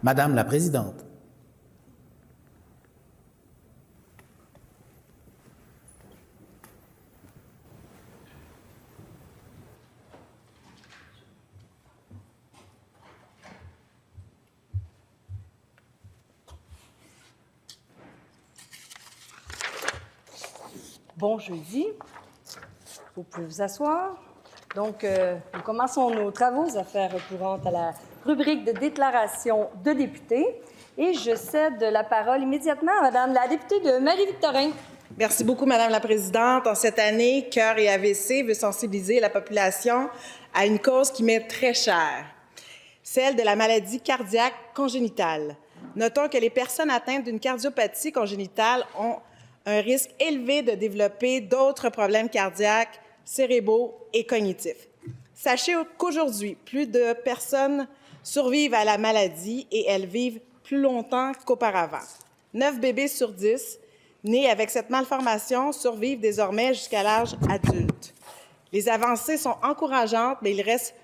Madame la présidente. Bon jeudi. Vous pouvez vous asseoir. Donc, nous commençons nos travaux, affaires courantes à la rubrique de déclaration de députés. Et je cède la parole immédiatement à Madame la députée de Marie-Victorin. Merci beaucoup, Madame la présidente. En cette année, Cœur et AVC veut sensibiliser la population à une cause qui m'est très chère, celle de la maladie cardiaque congénitale. Notons que les personnes atteintes d'une cardiopathie congénitale ont un risque élevé de développer d'autres problèmes cardiaques, cérébraux et cognitifs. Sachez qu'aujourd'hui, plus de personnes survivent à la maladie et elles vivent plus longtemps qu'auparavant. 9 bébés sur 10 nés avec cette malformation survivent désormais jusqu'à l'âge adulte. Les avancées sont encourageantes, mais il reste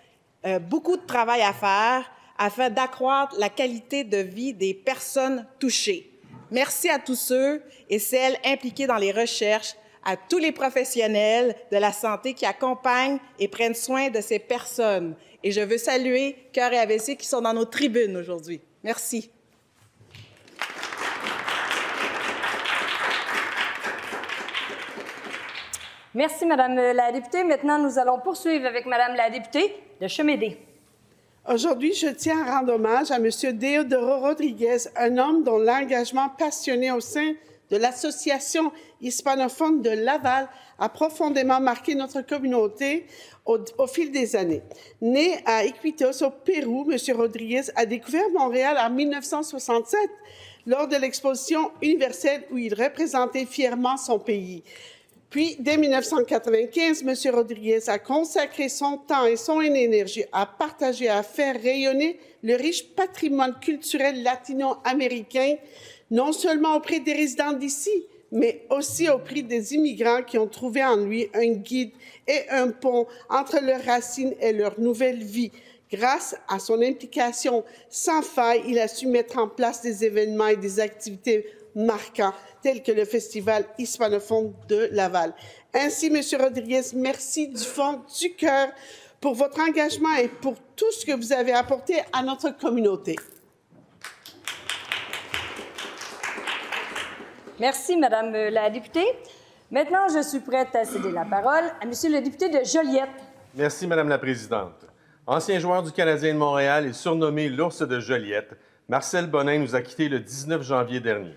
beaucoup de travail à faire afin d'accroître la qualité de vie des personnes touchées. Merci à tous ceux et celles impliqués dans les recherches, à tous les professionnels de la santé qui accompagnent et prennent soin de ces personnes. Et je veux saluer Cœur et AVC qui sont dans nos tribunes aujourd'hui. Merci. Merci, Madame la députée. Maintenant, nous allons poursuivre avec Madame la députée de Chemédé. Aujourd'hui, je tiens à rendre hommage à M. Deodoro Rodriguez, un homme dont l'engagement passionné au sein de l'Association hispanophone de Laval a profondément marqué notre communauté au fil des années. Né à Iquitos, au Pérou, M. Rodriguez a découvert Montréal en 1967 lors de l'exposition universelle où il représentait fièrement son pays. Puis, dès 1995, M. Rodriguez a consacré son temps et son énergie à partager, à faire rayonner le riche patrimoine culturel latino-américain, non seulement auprès des résidents d'ici, mais aussi auprès des immigrants qui ont trouvé en lui un guide et un pont entre leurs racines et leur nouvelle vie. Grâce à son implication sans faille, il a su mettre en place des événements et des activités marquants, tels que le Festival hispanophone de Laval. Ainsi, M. Rodriguez, merci du fond du cœur pour votre engagement et pour tout ce que vous avez apporté à notre communauté. Merci, Madame la députée. Maintenant, je suis prête à céder la parole à Monsieur le député de Joliette. Merci, Madame la présidente. Ancien joueur du Canadien de Montréal et surnommé l'ours de Joliette, Marcel Bonin nous a quittés le 19 janvier dernier.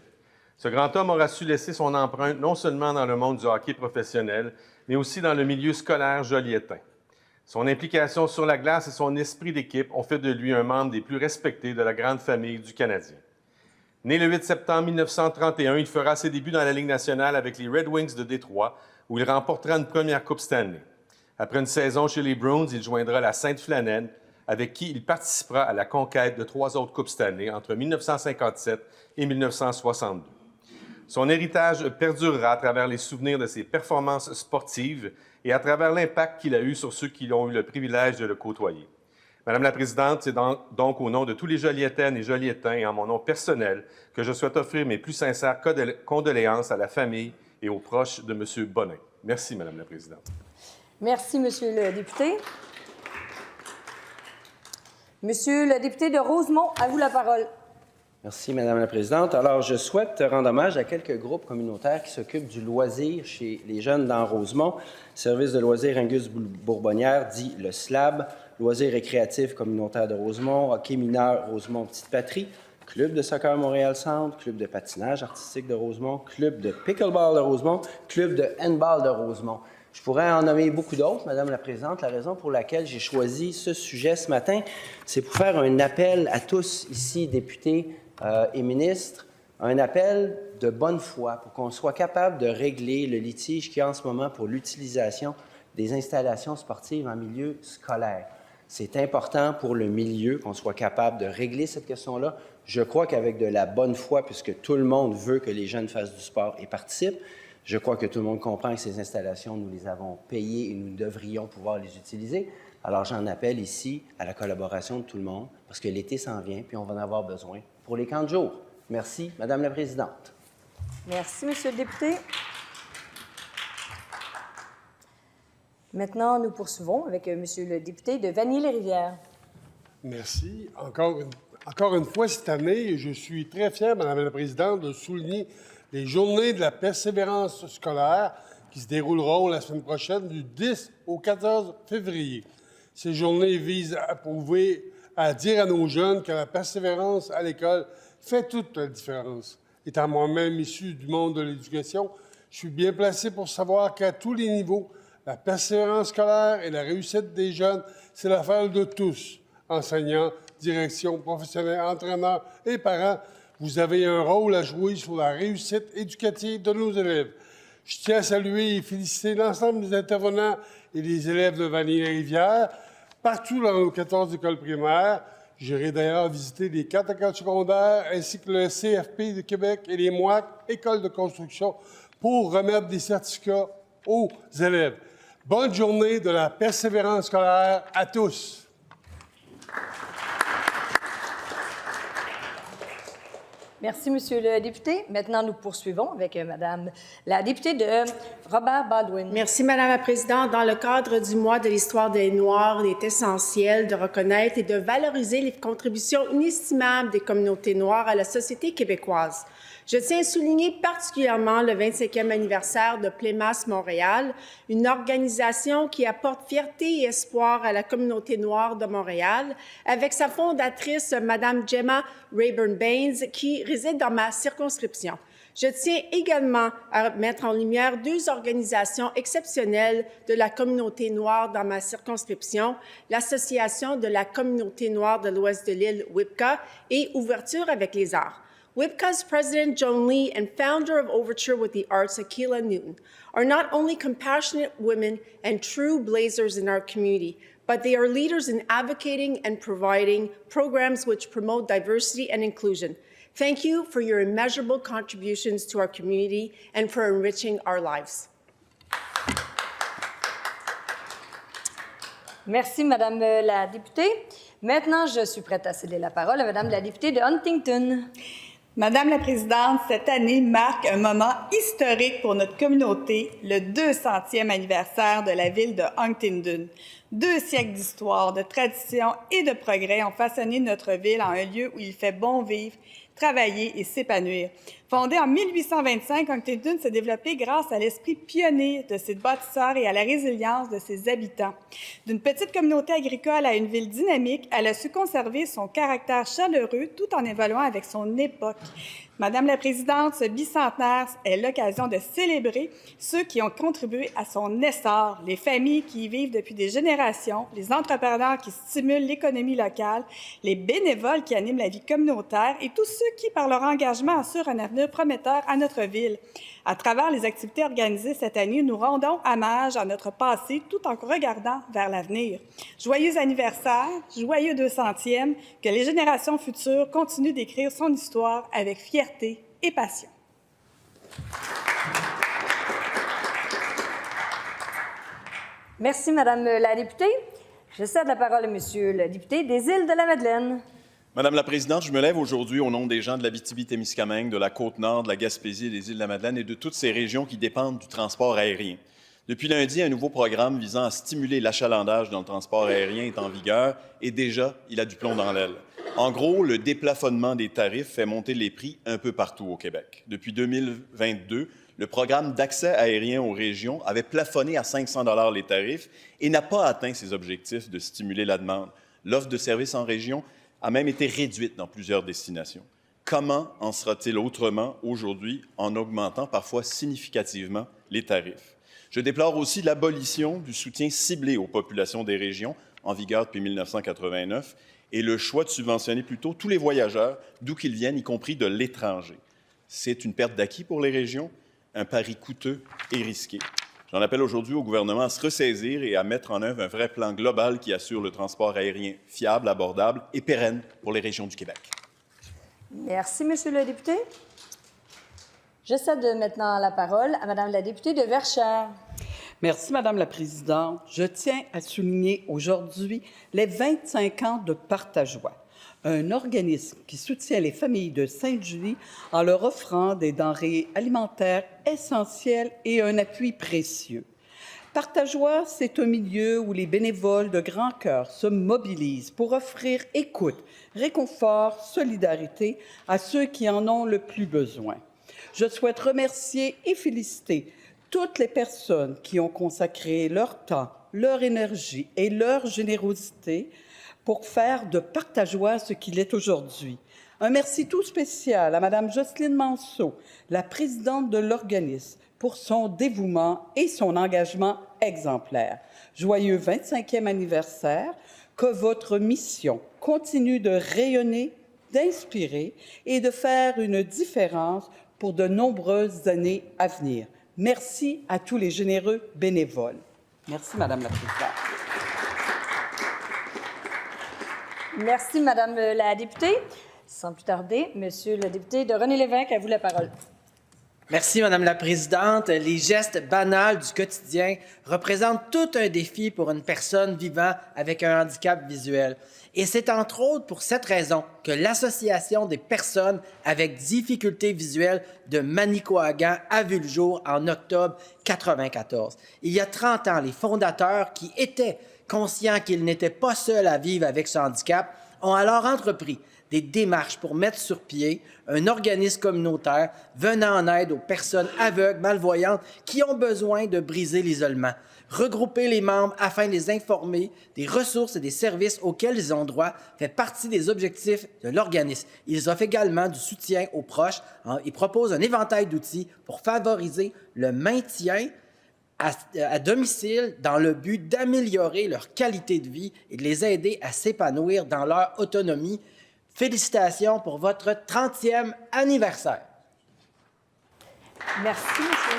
Ce grand homme aura su laisser son empreinte non seulement dans le monde du hockey professionnel, mais aussi dans le milieu scolaire joliettain. Son implication sur la glace et son esprit d'équipe ont fait de lui un membre des plus respectés de la grande famille du Canadien. Né le 8 septembre 1931, il fera ses débuts dans la Ligue nationale avec les Red Wings de Détroit, où il remportera une première Coupe Stanley. Après une saison chez les Bruins, il joindra la Sainte-Flanelle, avec qui il participera à la conquête de 3 autres Coupes Stanley entre 1957 et 1962. Son héritage perdurera à travers les souvenirs de ses performances sportives et à travers l'impact qu'il a eu sur ceux qui ont eu le privilège de le côtoyer. Madame la présidente, c'est donc au nom de tous les Jolietaines et Jolietains et en mon nom personnel que je souhaite offrir mes plus sincères condoléances à la famille et aux proches de M. Bonin. Merci, Madame la présidente. Merci, Monsieur le député. Monsieur le député de Rosemont, à vous la parole. Merci, Madame la présidente. Alors, je souhaite rendre hommage à quelques groupes communautaires qui s'occupent du loisir chez les jeunes dans Rosemont. Service de loisirs Angus Bourbonnière, dit le SLAB, Loisirs récréatifs communautaires de Rosemont, Hockey mineur Rosemont Petite Patrie, Club de soccer Montréal-Centre, Club de patinage artistique de Rosemont, Club de pickleball de Rosemont, Club de handball de Rosemont. Je pourrais en nommer beaucoup d'autres, Madame la présidente. La raison pour laquelle j'ai choisi ce sujet ce matin, c'est pour faire un appel à tous ici, députés et ministres, un appel de bonne foi pour qu'on soit capable de régler le litige qu'il y a en ce moment pour l'utilisation des installations sportives en milieu scolaire. C'est important pour le milieu qu'on soit capable de régler cette question-là. Je crois qu'avec de la bonne foi, puisque tout le monde veut que les jeunes fassent du sport et participent, je crois que tout le monde comprend que ces installations, nous les avons payées et nous devrions pouvoir les utiliser. Alors, j'en appelle ici à la collaboration de tout le monde, parce que l'été s'en vient, puis on va en avoir besoin pour les camps de jour. Merci, Madame la Présidente. Merci, Monsieur le député. Maintenant, nous poursuivons avec Monsieur le député de Vanier-les-Rivières. Merci. Encore une fois, cette année, je suis très fier, Madame la Présidente, de souligner les journées de la persévérance scolaire qui se dérouleront la semaine prochaine du 10 au 14 février. Ces journées visent à dire à nos jeunes que la persévérance à l'école fait toute la différence. Étant moi-même issu du monde de l'éducation, je suis bien placé pour savoir qu'à tous les niveaux, la persévérance scolaire et la réussite des jeunes, c'est l'affaire de tous. Enseignants, direction, professionnels, entraîneurs et parents, vous avez un rôle à jouer sur la réussite éducative de nos élèves. Je tiens à saluer et féliciter l'ensemble des intervenants et des élèves de Vanier-les-Rivières, partout dans nos 14 écoles primaires. J'irai d'ailleurs visiter les 4 écoles secondaires ainsi que le CFP de Québec et les MOAC, écoles de construction, pour remettre des certificats aux élèves. Bonne journée de la persévérance scolaire à tous. Merci, Monsieur le député. Maintenant, nous poursuivons avec Madame la députée de Robert Baldwin. Merci, Madame la Présidente. Dans le cadre du mois de l'histoire des Noirs, il est essentiel de reconnaître et de valoriser les contributions inestimables des communautés noires à la société québécoise. Je tiens à souligner particulièrement le 25e anniversaire de Plémas Montréal, une organisation qui apporte fierté et espoir à la communauté noire de Montréal, avec sa fondatrice, Madame Gemma Rayburn-Baines, qui réside dans ma circonscription. Je tiens également à mettre en lumière 2 organisations exceptionnelles de la communauté noire dans ma circonscription, l'Association de la communauté noire de l'Ouest de l'île, WIPCA, et Ouverture avec les arts. WIPCA's President Joan Lee and founder of Overture with the Arts, Akilah Newton, are not only compassionate women and true blazers in our community, but they are leaders in advocating and providing programs which promote diversity and inclusion. Thank you for your immeasurable contributions to our community and for enriching our lives. Merci, Madame la députée. Maintenant, je suis prête à céder la parole à Madame la députée de Huntington. Madame la Présidente, cette année marque un moment historique pour notre communauté, le 200e anniversaire de la ville de Huntington. 2 siècles d'histoire, de tradition et de progrès ont façonné notre ville en un lieu où il fait bon vivre, travailler et s'épanouir. Fondée en 1825, Huntington s'est développée grâce à l'esprit pionnier de ses bâtisseurs et à la résilience de ses habitants. D'une petite communauté agricole à une ville dynamique, elle a su conserver son caractère chaleureux tout en évoluant avec son époque. Madame la Présidente, ce bicentenaire est l'occasion de célébrer ceux qui ont contribué à son essor, les familles qui y vivent depuis des générations, les entrepreneurs qui stimulent l'économie locale, les bénévoles qui animent la vie communautaire et tous ceux qui, par leur engagement, assurent un avenir prometteur à notre ville. À travers les activités organisées cette année, nous rendons hommage à notre passé tout en regardant vers l'avenir. Joyeux anniversaire, joyeux 200e, que les générations futures continuent d'écrire son histoire avec fierté et passion. Merci, Madame la députée. Je cède la parole à Monsieur le député des Îles-de-la-Madeleine. Madame la Présidente, je me lève aujourd'hui au nom des gens de l'Abitibi-Témiscamingue, de la Côte-Nord, de la Gaspésie et des Îles-de-la-Madeleine et de toutes ces régions qui dépendent du transport aérien. Depuis lundi, un nouveau programme visant à stimuler l'achalandage dans le transport aérien est en vigueur et déjà, il a du plomb dans l'aile. En gros, le déplafonnement des tarifs fait monter les prix un peu partout au Québec. Depuis 2022, le programme d'accès aérien aux régions avait plafonné à 500 $ les tarifs et n'a pas atteint ses objectifs de stimuler la demande. L'offre de services en région a même été réduite dans plusieurs destinations. Comment en sera-t-il autrement aujourd'hui en augmentant parfois significativement les tarifs? Je déplore aussi l'abolition du soutien ciblé aux populations des régions, en vigueur depuis 1989, et le choix de subventionner plutôt tous les voyageurs, d'où qu'ils viennent, y compris de l'étranger. C'est une perte d'acquis pour les régions, un pari coûteux et risqué. J'en appelle aujourd'hui au gouvernement à se ressaisir et à mettre en œuvre un vrai plan global qui assure le transport aérien fiable, abordable et pérenne pour les régions du Québec. Merci, Monsieur le député. Je cède maintenant la parole à Madame la députée de Verchères. Merci, Madame la Présidente. Je tiens à souligner aujourd'hui les 25 ans de Partageois, un organisme qui soutient les familles de Sainte-Julie en leur offrant des denrées alimentaires essentielles et un appui précieux. Partageois, c'est un milieu où les bénévoles de grand cœur se mobilisent pour offrir écoute, réconfort, solidarité à ceux qui en ont le plus besoin. Je souhaite remercier et féliciter toutes les personnes qui ont consacré leur temps, leur énergie et leur générosité pour faire de Partageois ce qu'il est aujourd'hui. Un merci tout spécial à Mme Jocelyne Manceau, la présidente de l'organisme, pour son dévouement et son engagement exemplaire. Joyeux 25e anniversaire, que votre mission continue de rayonner, d'inspirer et de faire une différence pour de nombreuses années à venir. Merci à tous les généreux bénévoles. Merci, Madame la Présidente. Merci, Madame la députée. Sans plus tarder, Monsieur le député de René-Lévesque, à vous la parole. Merci, Madame la Présidente. Les gestes banals du quotidien représentent tout un défi pour une personne vivant avec un handicap visuel. Et c'est entre autres pour cette raison que l'Association des personnes avec difficultés visuelles de Manicouagan a vu le jour en octobre 1994. Il y a 30 ans, les fondateurs, qui étaient conscients qu'ils n'étaient pas seuls à vivre avec ce handicap, ont alors entrepris des démarches pour mettre sur pied un organisme communautaire venant en aide aux personnes aveugles, malvoyantes, qui ont besoin de briser l'isolement. Regrouper les membres afin de les informer des ressources et des services auxquels ils ont droit fait partie des objectifs de l'organisme. Ils offrent également du soutien aux proches. Ils proposent un éventail d'outils pour favoriser le maintien à domicile dans le but d'améliorer leur qualité de vie et de les aider à s'épanouir dans leur autonomie. Félicitations pour votre 30e anniversaire. Merci, monsieur.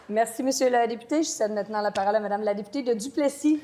Merci, monsieur le député. Je cède maintenant la parole à Madame la députée de Duplessis.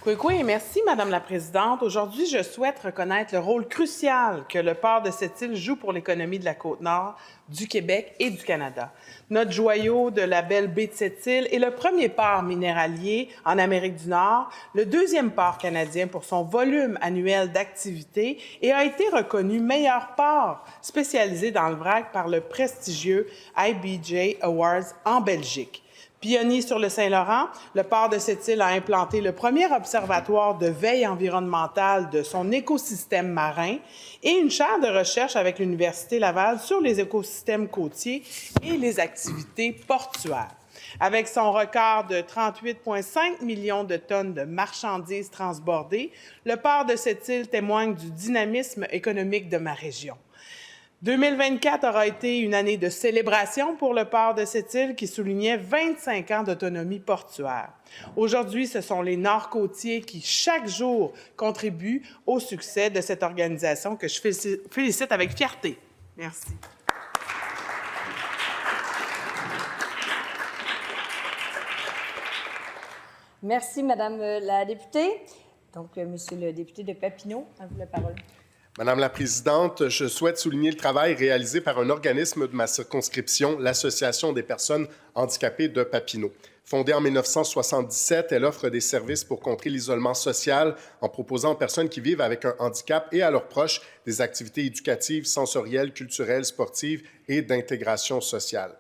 Oui, merci, Madame la Présidente. Aujourd'hui, je souhaite reconnaître le rôle crucial que le port de cette île joue pour l'économie de la Côte-Nord, du Québec et du Canada. Notre joyau de la belle baie de cette île est le premier port minéralier en Amérique du Nord, le deuxième port canadien pour son volume annuel d'activité et a été reconnu meilleur port spécialisé dans le vrac par le prestigieux IBJ Awards en Belgique. Pionnier sur le Saint-Laurent, le port de cette île a implanté le premier observatoire de veille environnementale de son écosystème marin et une chaire de recherche avec l'Université Laval sur les écosystèmes côtiers et les activités portuaires. Avec son record de 38,5 millions de tonnes de marchandises transbordées, le port de cette île témoigne du dynamisme économique de ma région. 2024 aura été une année de célébration pour le port de cette île qui soulignait 25 ans d'autonomie portuaire. Aujourd'hui, ce sont les Nord-Côtiers qui, chaque jour, contribuent au succès de cette organisation que je félicite avec fierté. Merci. Merci, Madame la députée. Donc, Monsieur le député de Papineau, à vous la parole. Madame la Présidente, je souhaite souligner le travail réalisé par un organisme de ma circonscription, l'Association des personnes handicapées de Papineau. Fondée en 1977, elle offre des services pour contrer l'isolement social en proposant aux personnes qui vivent avec un handicap et à leurs proches des activités éducatives, sensorielles, culturelles, sportives et d'intégration sociale.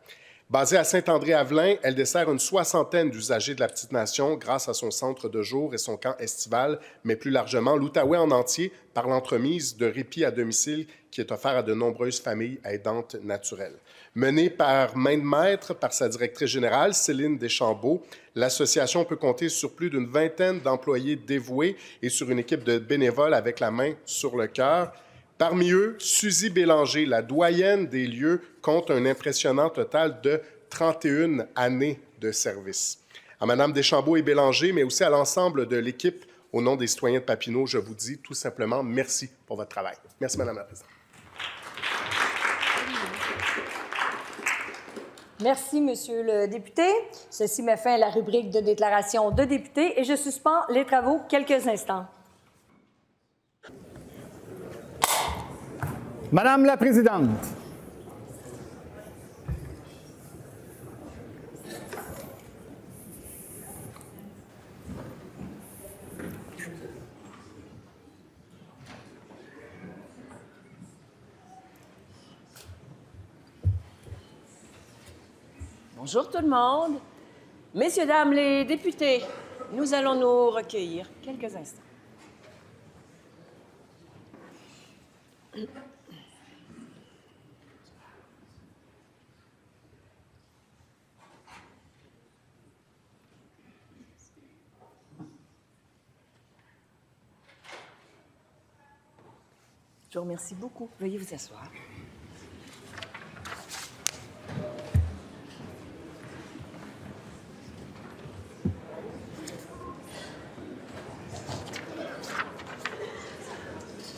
Basée à Saint-André-Avelin, elle dessert une soixantaine d'usagers de la Petite-Nation grâce à son centre de jour et son camp estival, mais plus largement l'Outaouais en entier par l'entremise de répit à domicile qui est offert à de nombreuses familles aidantes naturelles. Menée par main de maître par sa directrice générale, Céline Deschambault, l'association peut compter sur plus d'une vingtaine d'employés dévoués et sur une équipe de bénévoles avec la main sur le cœur. Parmi eux, Suzy Bélanger, la doyenne des lieux, compte un impressionnant total de 31 années de service. À Mme Deschambault et Bélanger, mais aussi à l'ensemble de l'équipe, au nom des citoyens de Papineau, je vous dis tout simplement merci pour votre travail. Merci, Mme la Présidente. Merci, Monsieur le député. Ceci met fin à la rubrique de déclaration de députés et je suspends les travaux quelques instants. Madame la Présidente, Bonjour tout le monde. Messieurs, dames les députés, nous allons nous recueillir quelques instants. Je vous remercie beaucoup. Veuillez vous asseoir.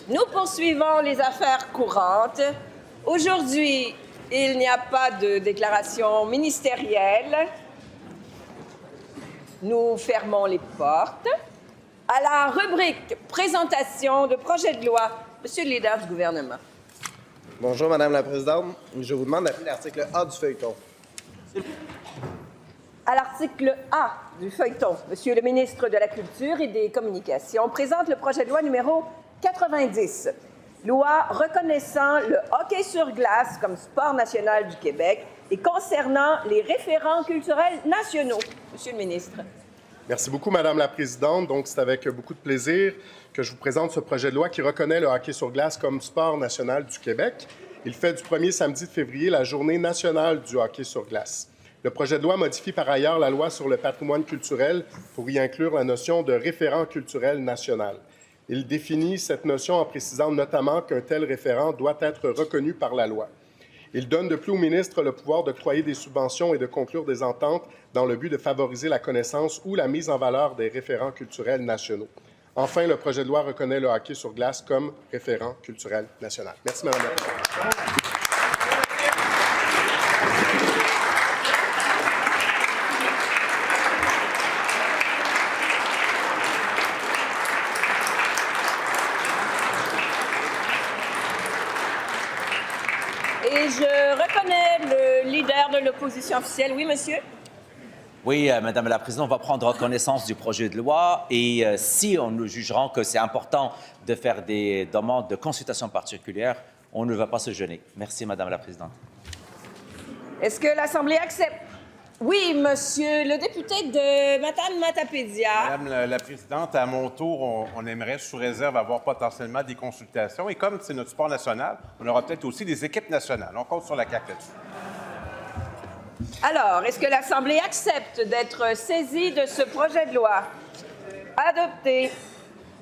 Nous poursuivons les affaires courantes. Aujourd'hui, il n'y a pas de déclaration ministérielle. Nous fermons les portes. À la rubrique « Présentation de projet de loi », Monsieur le leader du gouvernement. Bonjour, Madame la Présidente. Je vous demande d'appeler l'article A du feuilleton. À l'article A du feuilleton, Monsieur le ministre de la Culture et des Communications présente le projet de loi numéro 90, loi reconnaissant le hockey sur glace comme sport national du Québec et concernant les référents culturels nationaux. Monsieur le ministre. Merci beaucoup, Madame la Présidente. Donc, c'est avec beaucoup de plaisir que je vous présente ce projet de loi qui reconnaît le hockey sur glace comme sport national du Québec. Il fait du 1er samedi de février la Journée nationale du hockey sur glace. Le projet de loi modifie par ailleurs la loi sur le patrimoine culturel pour y inclure la notion de référent culturel national. Il définit cette notion en précisant notamment qu'un tel référent doit être reconnu par la loi. Il donne de plus au ministre le pouvoir d'octroyer des subventions et de conclure des ententes dans le but de favoriser la connaissance ou la mise en valeur des référents culturels nationaux. Enfin, le projet de loi reconnaît le hockey sur glace comme référent culturel national. Merci, Madame la Présidente. Et je reconnais le leader de l'opposition officielle. Oui, monsieur? Oui, Madame la Présidente, on va prendre connaissance du projet de loi et si on nous jugera que c'est important de faire des demandes de consultation particulière, on ne va pas se gêner. Merci, Madame la Présidente. Est-ce que l'Assemblée accepte? Oui, monsieur le député de Matane-Matapédia. Madame la Présidente, à mon tour, on aimerait, sous réserve, avoir potentiellement des consultations. Et comme c'est notre sport national, on aura peut-être aussi des équipes nationales. On compte sur la CAQ là-dessus. Alors, est-ce que l'Assemblée accepte d'être saisie de ce projet de loi? Adopté.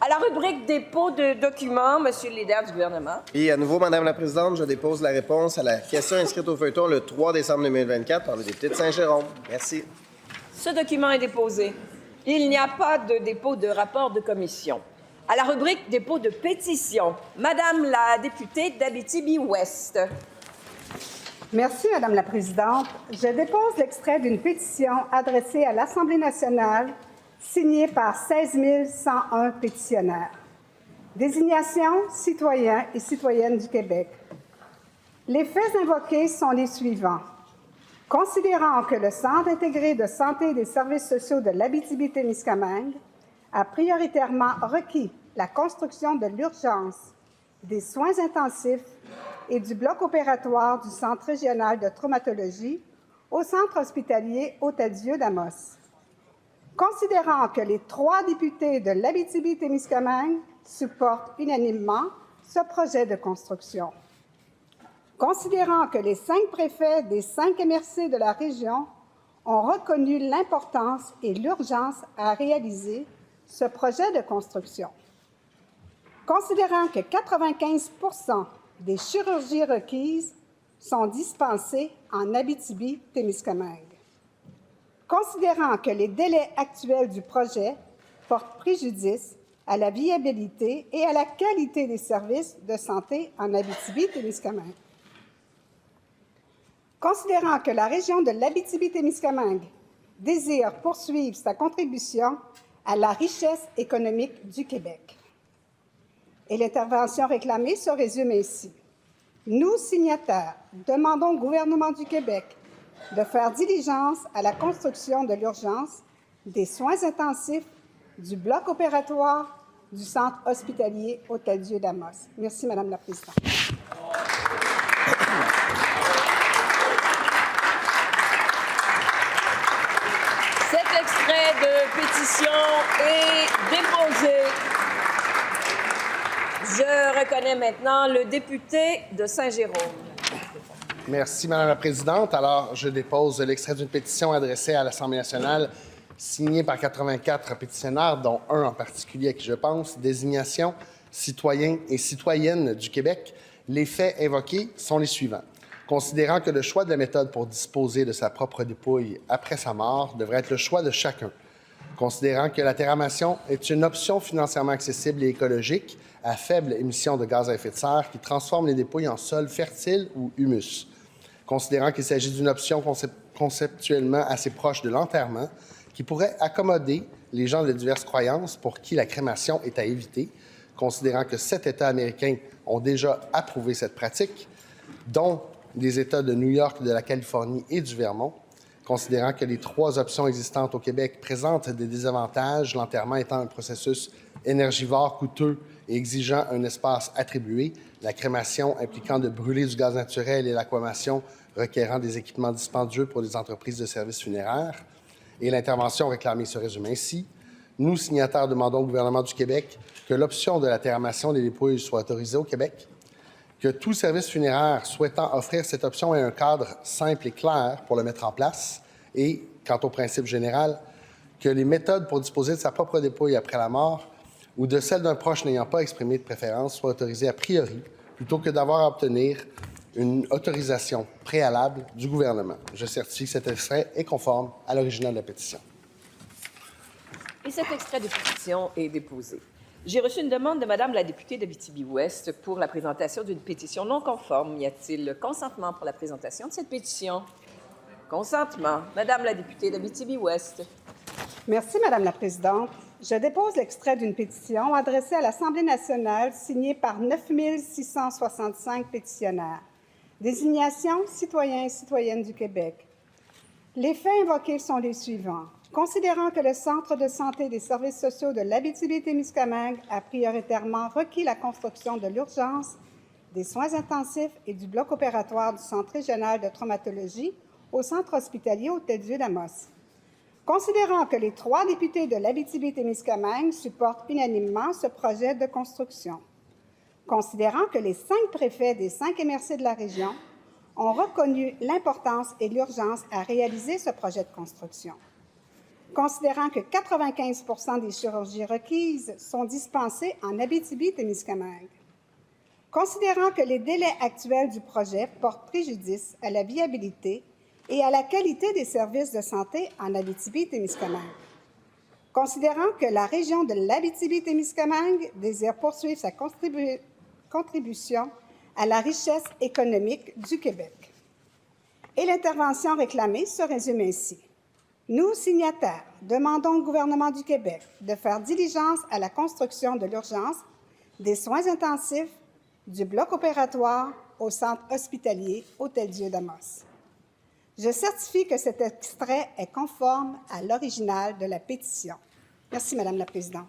À la rubrique dépôt de documents, monsieur le leader du gouvernement. Et à nouveau, Madame la Présidente, je dépose la réponse à la question inscrite au feuilleton le 3 décembre 2024 par le député de Saint-Jérôme. Merci. Ce document est déposé. Il n'y a pas de dépôt de rapport de commission. À la rubrique dépôt de pétition, Madame la députée d'Abitibi-Ouest. Merci, Madame la Présidente. Je dépose l'extrait d'une pétition adressée à l'Assemblée nationale signée par 16 101 pétitionnaires. Désignation citoyens et citoyennes du Québec. Les faits invoqués sont les suivants. Considérant que le Centre intégré de santé et des services sociaux de l'Abitibi-Témiscamingue a prioritairement requis la construction de l'urgence, des soins intensifs et du bloc opératoire du Centre régional de traumatologie au Centre hospitalier Hôtel-Dieu d'Amos. Considérant que les 3 députés de l'Abitibi-Témiscamingue supportent unanimement ce projet de construction. Considérant que les 5 préfets des 5 MRC de la région ont reconnu l'importance et l'urgence à réaliser ce projet de construction. Considérant que 95 des chirurgies requises sont dispensées en Abitibi-Témiscamingue. Considérant que les délais actuels du projet portent préjudice à la viabilité et à la qualité des services de santé en Abitibi-Témiscamingue. Considérant que la région de l'Abitibi-Témiscamingue désire poursuivre sa contribution à la richesse économique du Québec. Et l'intervention réclamée se résume ainsi. Nous, signataires, demandons au gouvernement du Québec de faire diligence à la construction de l'urgence, des soins intensifs, du bloc opératoire, du centre hospitalier Hôtel-Dieu d'Amos. Merci, Madame la Présidente. de pétition est déposée. Je reconnais maintenant le député de Saint-Jérôme. Merci, Madame la Présidente. Alors, je dépose l'extrait d'une pétition adressée à l'Assemblée nationale, signée par 84 pétitionnaires, dont un en particulier à qui je pense, Désignation citoyens et citoyennes du Québec. Les faits évoqués sont les suivants. Considérant que le choix de la méthode pour disposer de sa propre dépouille après sa mort devrait être le choix de chacun. Considérant que la terramation est une option financièrement accessible et écologique à faible émission de gaz à effet de serre qui transforme les dépouilles en sol fertile ou humus. Considérant qu'il s'agit d'une option conceptuellement assez proche de l'enterrement qui pourrait accommoder les gens de diverses croyances pour qui la crémation est à éviter, considérant que 7 États américains ont déjà approuvé cette pratique, dont des États de New York, de la Californie et du Vermont, considérant que les 3 options existantes au Québec présentent des désavantages, l'enterrement étant un processus énergivore, coûteux et exigeant un espace attribué, la crémation impliquant de brûler du gaz naturel et l'aquamation requérant des équipements dispendieux pour les entreprises de services funéraires. Et l'intervention réclamée se résume ainsi. Nous, signataires, demandons au gouvernement du Québec que l'option de la terramation des dépouilles soit autorisée au Québec, que tout service funéraire souhaitant offrir cette option ait un cadre simple et clair pour le mettre en place, et, quant au principe général, que les méthodes pour disposer de sa propre dépouille après la mort ou de celle d'un proche n'ayant pas exprimé de préférence soient autorisées a priori, plutôt que d'avoir à obtenir une autorisation préalable du gouvernement. Je certifie que cet extrait est conforme à l'original de la pétition. Et cet extrait de pétition est déposé. J'ai reçu une demande de Mme la députée d'Abitibi-Ouest pour la présentation d'une pétition non conforme. Y a-t-il consentement pour la présentation de cette pétition? Consentement. Madame la députée d'Abitibi-Ouest. Merci, Madame la Présidente. Je dépose l'extrait d'une pétition adressée à l'Assemblée nationale signée par 9 665 pétitionnaires. Désignation citoyens et citoyennes du Québec. Les faits invoqués sont les suivants. Considérant que le Centre de santé des services sociaux de l'Abitibi-Témiscamingue a prioritairement requis la construction de l'urgence, des soins intensifs et du bloc opératoire du Centre régional de traumatologie au Centre hospitalier Hôtel-Dieu d'Amos. Considérant que les 3 députés de l'Abitibi-Témiscamingue supportent unanimement ce projet de construction. Considérant que les 5 préfets des 5 MRC de la région ont reconnu l'importance et l'urgence à réaliser ce projet de construction. Considérant que 95 % des chirurgies requises sont dispensées en Abitibi-Témiscamingue. Considérant que les délais actuels du projet portent préjudice à la viabilité et à la qualité des services de santé en Abitibi-Témiscamingue. Considérant que la région de l'Abitibi-Témiscamingue désire poursuivre sa contribution à la richesse économique du Québec. Et l'intervention réclamée se résume ainsi. Nous, signataires, demandons au gouvernement du Québec de faire diligence à la construction de l'urgence, des soins intensifs, du bloc opératoire au centre hospitalier Hôtel-Dieu d'Amos. Je certifie que cet extrait est conforme à l'original de la pétition. Merci, Madame la Présidente.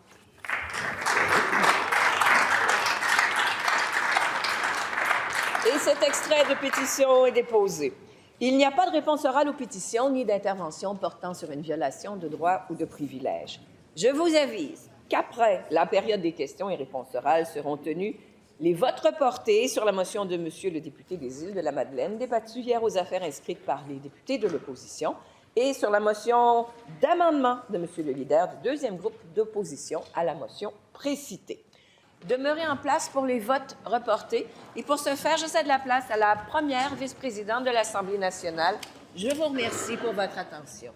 Et cet extrait de pétition est déposé. Il n'y a pas de réponse orale aux pétitions ni d'intervention portant sur une violation de droits ou de privilèges. Je vous avise qu'après la période des questions et réponses orales seront tenus les votes reportés sur la motion de M. le député des Îles-de-la-Madeleine, débattue hier aux affaires inscrites par les députés de l'opposition, et sur la motion d'amendement de M. le leader du deuxième groupe d'opposition à la motion précitée. Demeurez en place pour les votes reportés. Et pour ce faire, je cède la place à la première vice-présidente de l'Assemblée nationale. Je vous remercie pour votre attention.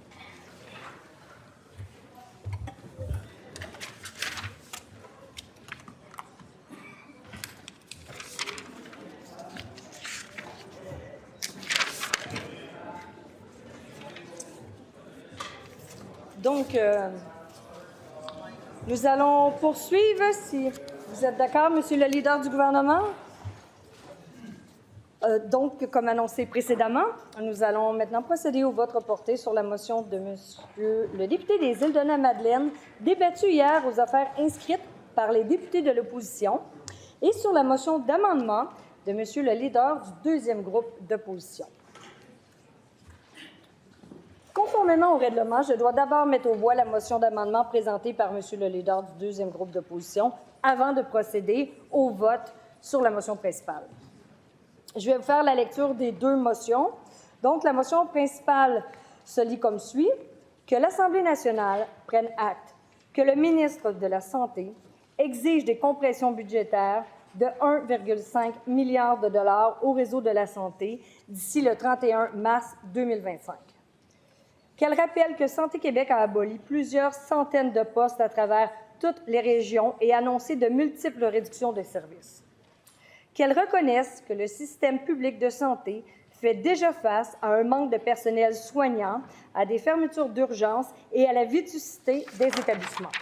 Donc, nous allons poursuivre, si vous êtes d'accord, Monsieur le leader du gouvernement. Donc, comme annoncé précédemment, nous allons maintenant procéder au vote reporté sur la motion de Monsieur le député des Îles-de-la-Madeleine, débattue hier aux affaires inscrites par les députés de l'opposition, et sur la motion d'amendement de Monsieur le leader du deuxième groupe d'opposition. Conformément au règlement, je dois d'abord mettre aux voix la motion d'amendement présentée par M. le leader du deuxième groupe d'opposition avant de procéder au vote sur la motion principale. Je vais vous faire la lecture des deux motions. Donc, la motion principale se lit comme suit. Que l'Assemblée nationale prenne acte que le ministre de la Santé exige des compressions budgétaires de 1,5 milliard de dollars au réseau de la santé d'ici le 31 mars 2025. Qu'elle rappelle que Santé Québec a aboli plusieurs centaines de postes à travers toutes les régions et annoncé de multiples réductions de services. Qu'elle reconnaisse que le système public de santé fait déjà face à un manque de personnel soignant, à des fermetures d'urgence et à la vétusté des établissements.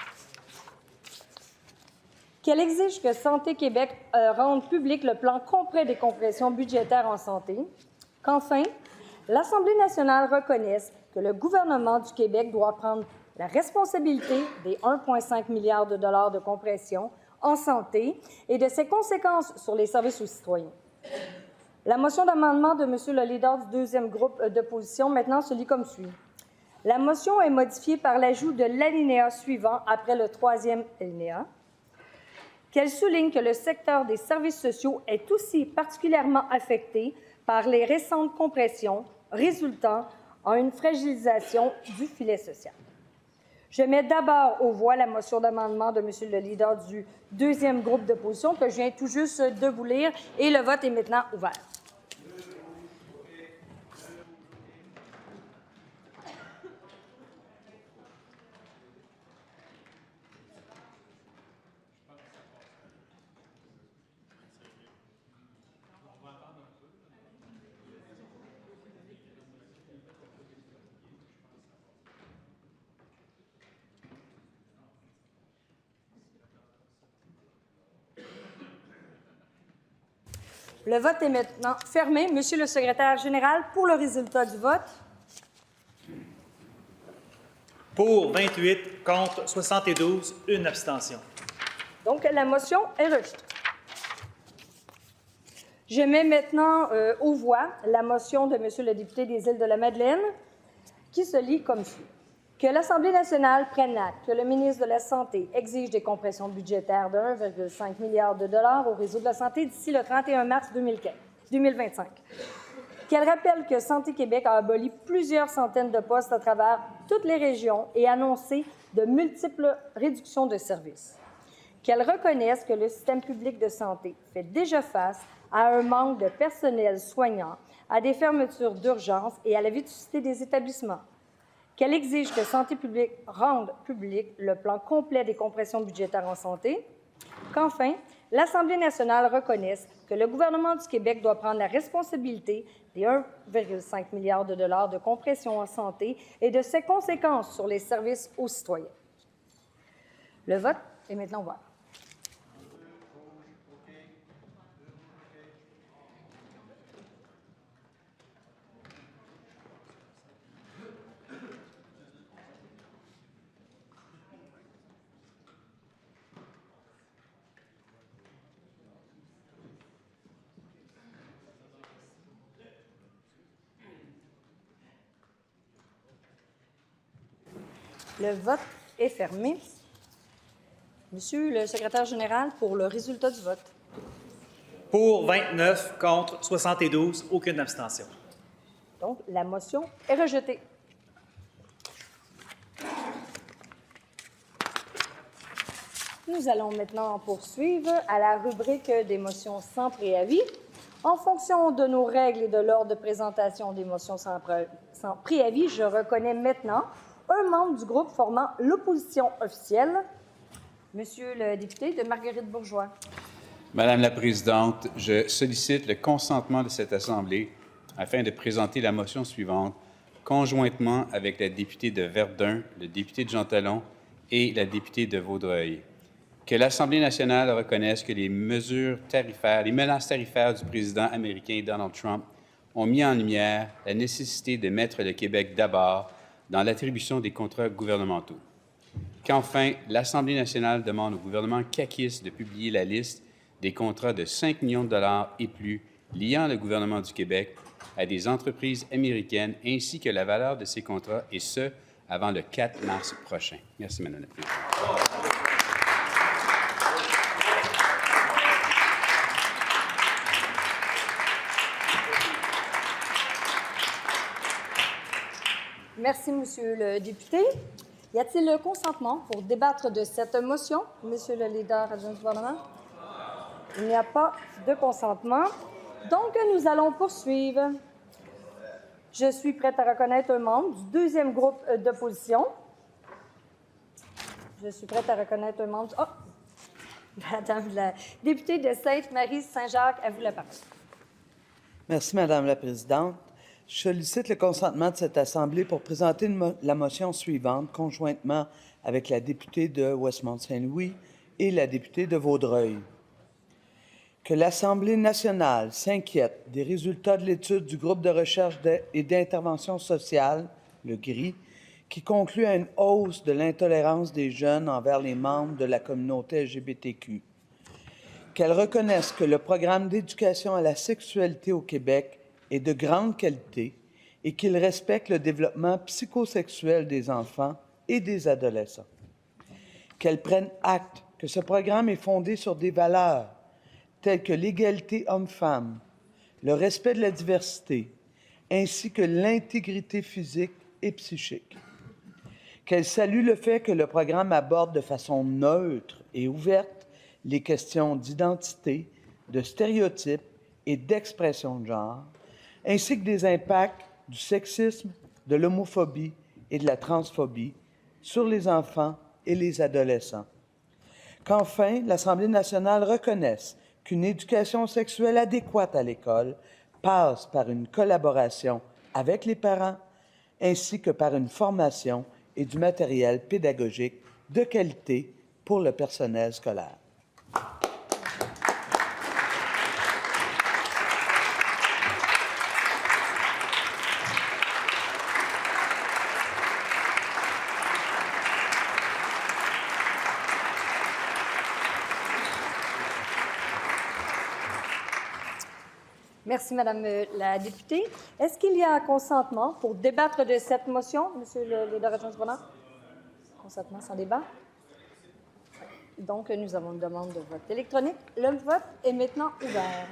Qu'elle exige que Santé Québec rende public le plan complet des compressions budgétaires en santé. Qu'enfin, l'Assemblée nationale reconnaisse que le gouvernement du Québec doit prendre la responsabilité des 1,5 milliard de dollars de compression en santé et de ses conséquences sur les services aux citoyens. La motion d'amendement de M. le leader du deuxième groupe d'opposition maintenant se lit comme suit. La motion est modifiée par l'ajout de l'alinéa suivant après le troisième alinéa, qu'elle souligne que le secteur des services sociaux est aussi particulièrement affecté par les récentes compressions résultant en une fragilisation du filet social. Je mets d'abord aux voix la motion d'amendement de M. le leader du deuxième groupe d'opposition que je viens tout juste de vous lire et le vote est maintenant ouvert. Le vote est maintenant fermé. Monsieur le secrétaire général, pour le résultat du vote. Pour 28, contre 72, une abstention. Donc, la motion est rejetée. Je mets maintenant aux voix la motion de Monsieur le député des Îles-de-la-Madeleine qui se lit comme suit. Que l'Assemblée nationale prenne acte que le ministre de la Santé exige des compressions budgétaires de 1,5 milliard de dollars au réseau de la santé d'ici le 31 mars 2025. Qu'elle rappelle que Santé Québec a aboli plusieurs centaines de postes à travers toutes les régions et annoncé de multiples réductions de services. Qu'elle reconnaisse que le système public de santé fait déjà face à un manque de personnel soignant, à des fermetures d'urgence et à la vétusté des établissements. Qu'elle exige que Santé publique rende public le plan complet des compressions budgétaires en santé. Qu'enfin, l'Assemblée nationale reconnaisse que le gouvernement du Québec doit prendre la responsabilité des 1,5 milliard de dollars de compression en santé et de ses conséquences sur les services aux citoyens. Le vote est maintenant ouvert. Le vote est fermé. Monsieur le secrétaire général, pour le résultat du vote. Pour 29, contre 72, aucune abstention. Donc, la motion est rejetée. Nous allons maintenant poursuivre à la rubrique des motions sans préavis. En fonction de nos règles et de l'ordre de présentation des motions sans préavis, je reconnais maintenant un membre du groupe formant l'opposition officielle, Monsieur le député de Marguerite-Bourgeoys. Madame la Présidente, je sollicite le consentement de cette Assemblée afin de présenter la motion suivante, conjointement avec la députée de Verdun, le député de Jean-Talon et la députée de Vaudreuil. Que l'Assemblée nationale reconnaisse que les mesures tarifaires, les menaces tarifaires du président américain Donald Trump ont mis en lumière la nécessité de mettre le Québec d'abord dans l'attribution des contrats gouvernementaux. Qu'enfin, l'Assemblée nationale demande au gouvernement caquiste de publier la liste des contrats de 5 millions de dollars et plus liant le gouvernement du Québec à des entreprises américaines ainsi que la valeur de ces contrats, et ce, avant le 4 mars prochain. Merci, Madame la Présidente. Merci, Monsieur le député. Y a-t-il le consentement pour débattre de cette motion, Monsieur le leader adjoint du gouvernement? Il n'y a pas de consentement. Donc, nous allons poursuivre. Je suis prête à reconnaître un membre du deuxième groupe d'opposition. Je suis prête à reconnaître un membre... Oh! Madame la députée de Sainte-Marie-Saint-Jacques, à vous la parole. Merci, Madame la Présidente. Je sollicite le consentement de cette Assemblée pour présenter la motion suivante, conjointement avec la députée de Westmount-Saint-Louis et la députée de Vaudreuil. Que l'Assemblée nationale s'inquiète des résultats de l'étude du groupe de recherche et d'intervention sociale, le GRI, qui conclut à une hausse de l'intolérance des jeunes envers les membres de la communauté LGBTQ. Qu'elle reconnaisse que le programme d'éducation à la sexualité au Québec est de grande qualité et qu'il respecte le développement psychosexuel des enfants et des adolescents. Qu'elle prenne acte que ce programme est fondé sur des valeurs telles que l'égalité homme-femme, le respect de la diversité, ainsi que l'intégrité physique et psychique. Qu'elle salue le fait que le programme aborde de façon neutre et ouverte les questions d'identité, de stéréotypes et d'expression de genre, ainsi que des impacts du sexisme, de l'homophobie et de la transphobie sur les enfants et les adolescents. Qu'enfin, l'Assemblée nationale reconnaisse qu'une éducation sexuelle adéquate à l'école passe par une collaboration avec les parents, ainsi que par une formation et du matériel pédagogique de qualité pour le personnel scolaire. Merci, Madame la députée. Est-ce qu'il y a un consentement pour débattre de cette motion, Monsieur le leader adjoint du gouvernement? Consentement sans débat. Donc, nous avons une demande de vote électronique. Le vote est maintenant ouvert.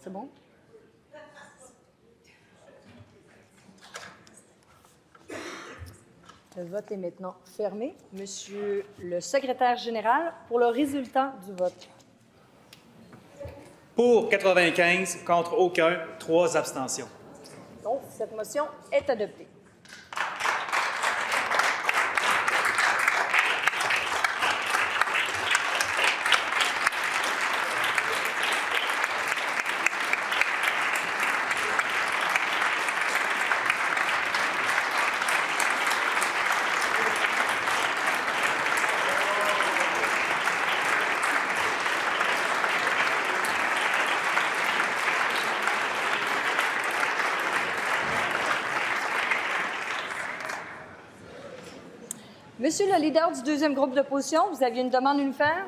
C'est bon? Le vote est maintenant fermé. Monsieur le secrétaire général, pour le résultat du vote. Pour 95, contre aucun, 3 abstentions. Donc, cette motion est adoptée. Monsieur le leader du deuxième groupe d'opposition, vous aviez une demande à nous faire?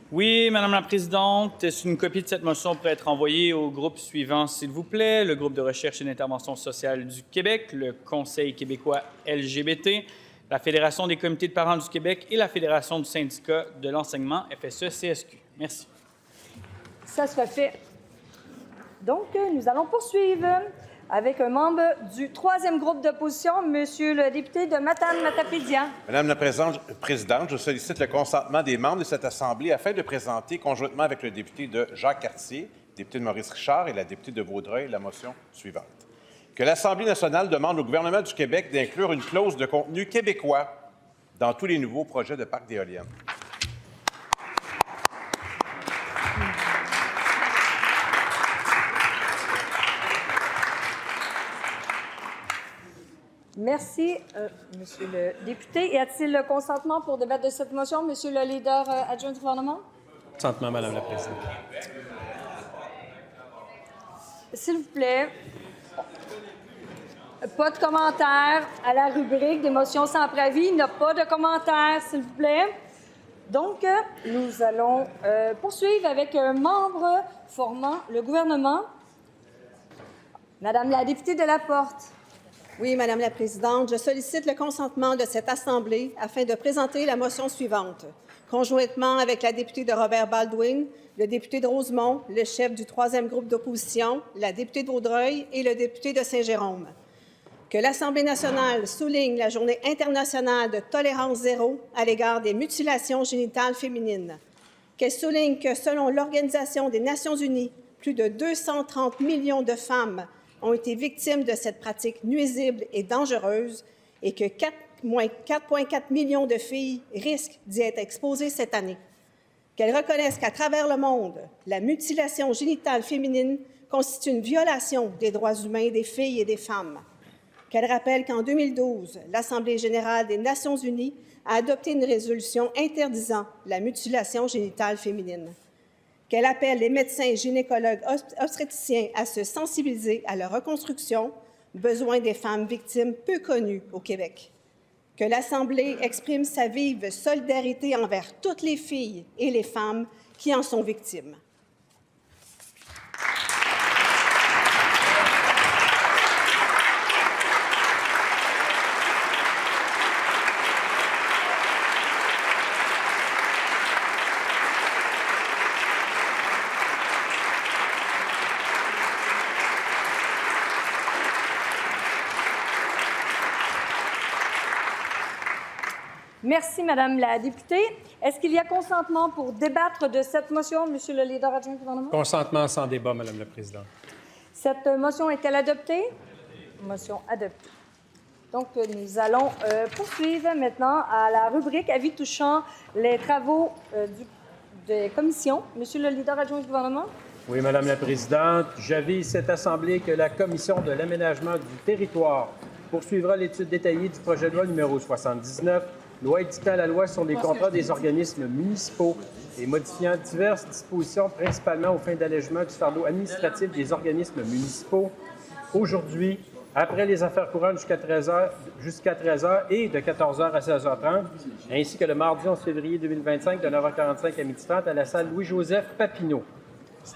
Oui, Madame la Présidente. Une copie de cette motion pourrait être envoyée au groupe suivant, s'il vous plaît. Le groupe de recherche et d'intervention sociale du Québec, le Conseil québécois LGBT, la Fédération des comités de parents du Québec et la Fédération du syndicat de l'enseignement FSE-CSQ. Merci. Ça sera fait. Donc, nous allons poursuivre avec un membre du troisième groupe d'opposition, Monsieur le député de Matane-Matapédia. Madame la Présidente, je sollicite le consentement des membres de cette Assemblée afin de présenter, conjointement avec le député de Jacques-Cartier, député de Maurice-Richard et la députée de Vaudreuil, la motion suivante. Que l'Assemblée nationale demande au gouvernement du Québec d'inclure une clause de contenu québécois dans tous les nouveaux projets de parcs d'éoliennes. Merci, Monsieur le député. Y a-t-il le consentement pour débattre de cette motion, Monsieur le leader adjoint du gouvernement? Consentement, Madame la Présidente. S'il vous plaît. Pas de commentaires à la rubrique des motions sans préavis. Il n'y a pas de commentaires, s'il vous plaît. Donc, nous allons poursuivre avec un membre formant le gouvernement. Madame la députée de Laporte. Oui, Madame la Présidente, je sollicite le consentement de cette Assemblée afin de présenter la motion suivante. Conjointement avec la députée de Robert Baldwin, le député de Rosemont, le chef du 3e groupe d'opposition, la députée de Vaudreuil et le député de Saint-Jérôme. Que l'Assemblée nationale souligne la Journée internationale de tolérance zéro à l'égard des mutilations génitales féminines. Qu'elle souligne que, selon l'Organisation des Nations unies, plus de 230 millions de femmes ont été victimes de cette pratique nuisible et dangereuse et que 4,4 millions de filles risquent d'y être exposées cette année. Qu'elle reconnaisse qu'à travers le monde, la mutilation génitale féminine constitue une violation des droits humains des filles et des femmes. Qu'elle rappelle qu'en 2012, l'Assemblée générale des Nations unies a adopté une résolution interdisant la mutilation génitale féminine. Qu'elle appelle les médecins gynécologues obstétriciens à se sensibiliser à la reconstruction, besoin des femmes victimes peu connues au Québec. Que l'Assemblée exprime sa vive solidarité envers toutes les filles et les femmes qui en sont victimes. Merci, Madame la députée. Est-ce qu'il y a consentement pour débattre de cette motion, Monsieur le leader adjoint du gouvernement? Consentement sans débat, Madame la Présidente. Cette motion est-elle adoptée? Motion adoptée. Donc, nous allons poursuivre maintenant à la rubrique avis touchant les travaux des commissions. Monsieur le leader adjoint du gouvernement? Oui, Madame la Présidente, j'avise cette Assemblée que la Commission de l'aménagement du territoire poursuivra l'étude détaillée du projet de loi numéro 79, loi édictant la loi sur les contrats des organismes municipaux et modifiant diverses dispositions, principalement aux fins d'allègement du fardeau administratif des organismes municipaux. Aujourd'hui, après les affaires courantes jusqu'à 13h et de 14h à 16h30, ainsi que le mardi 11 février 2025 de 9h45 à 12h30 à la salle Louis-Joseph Papineau.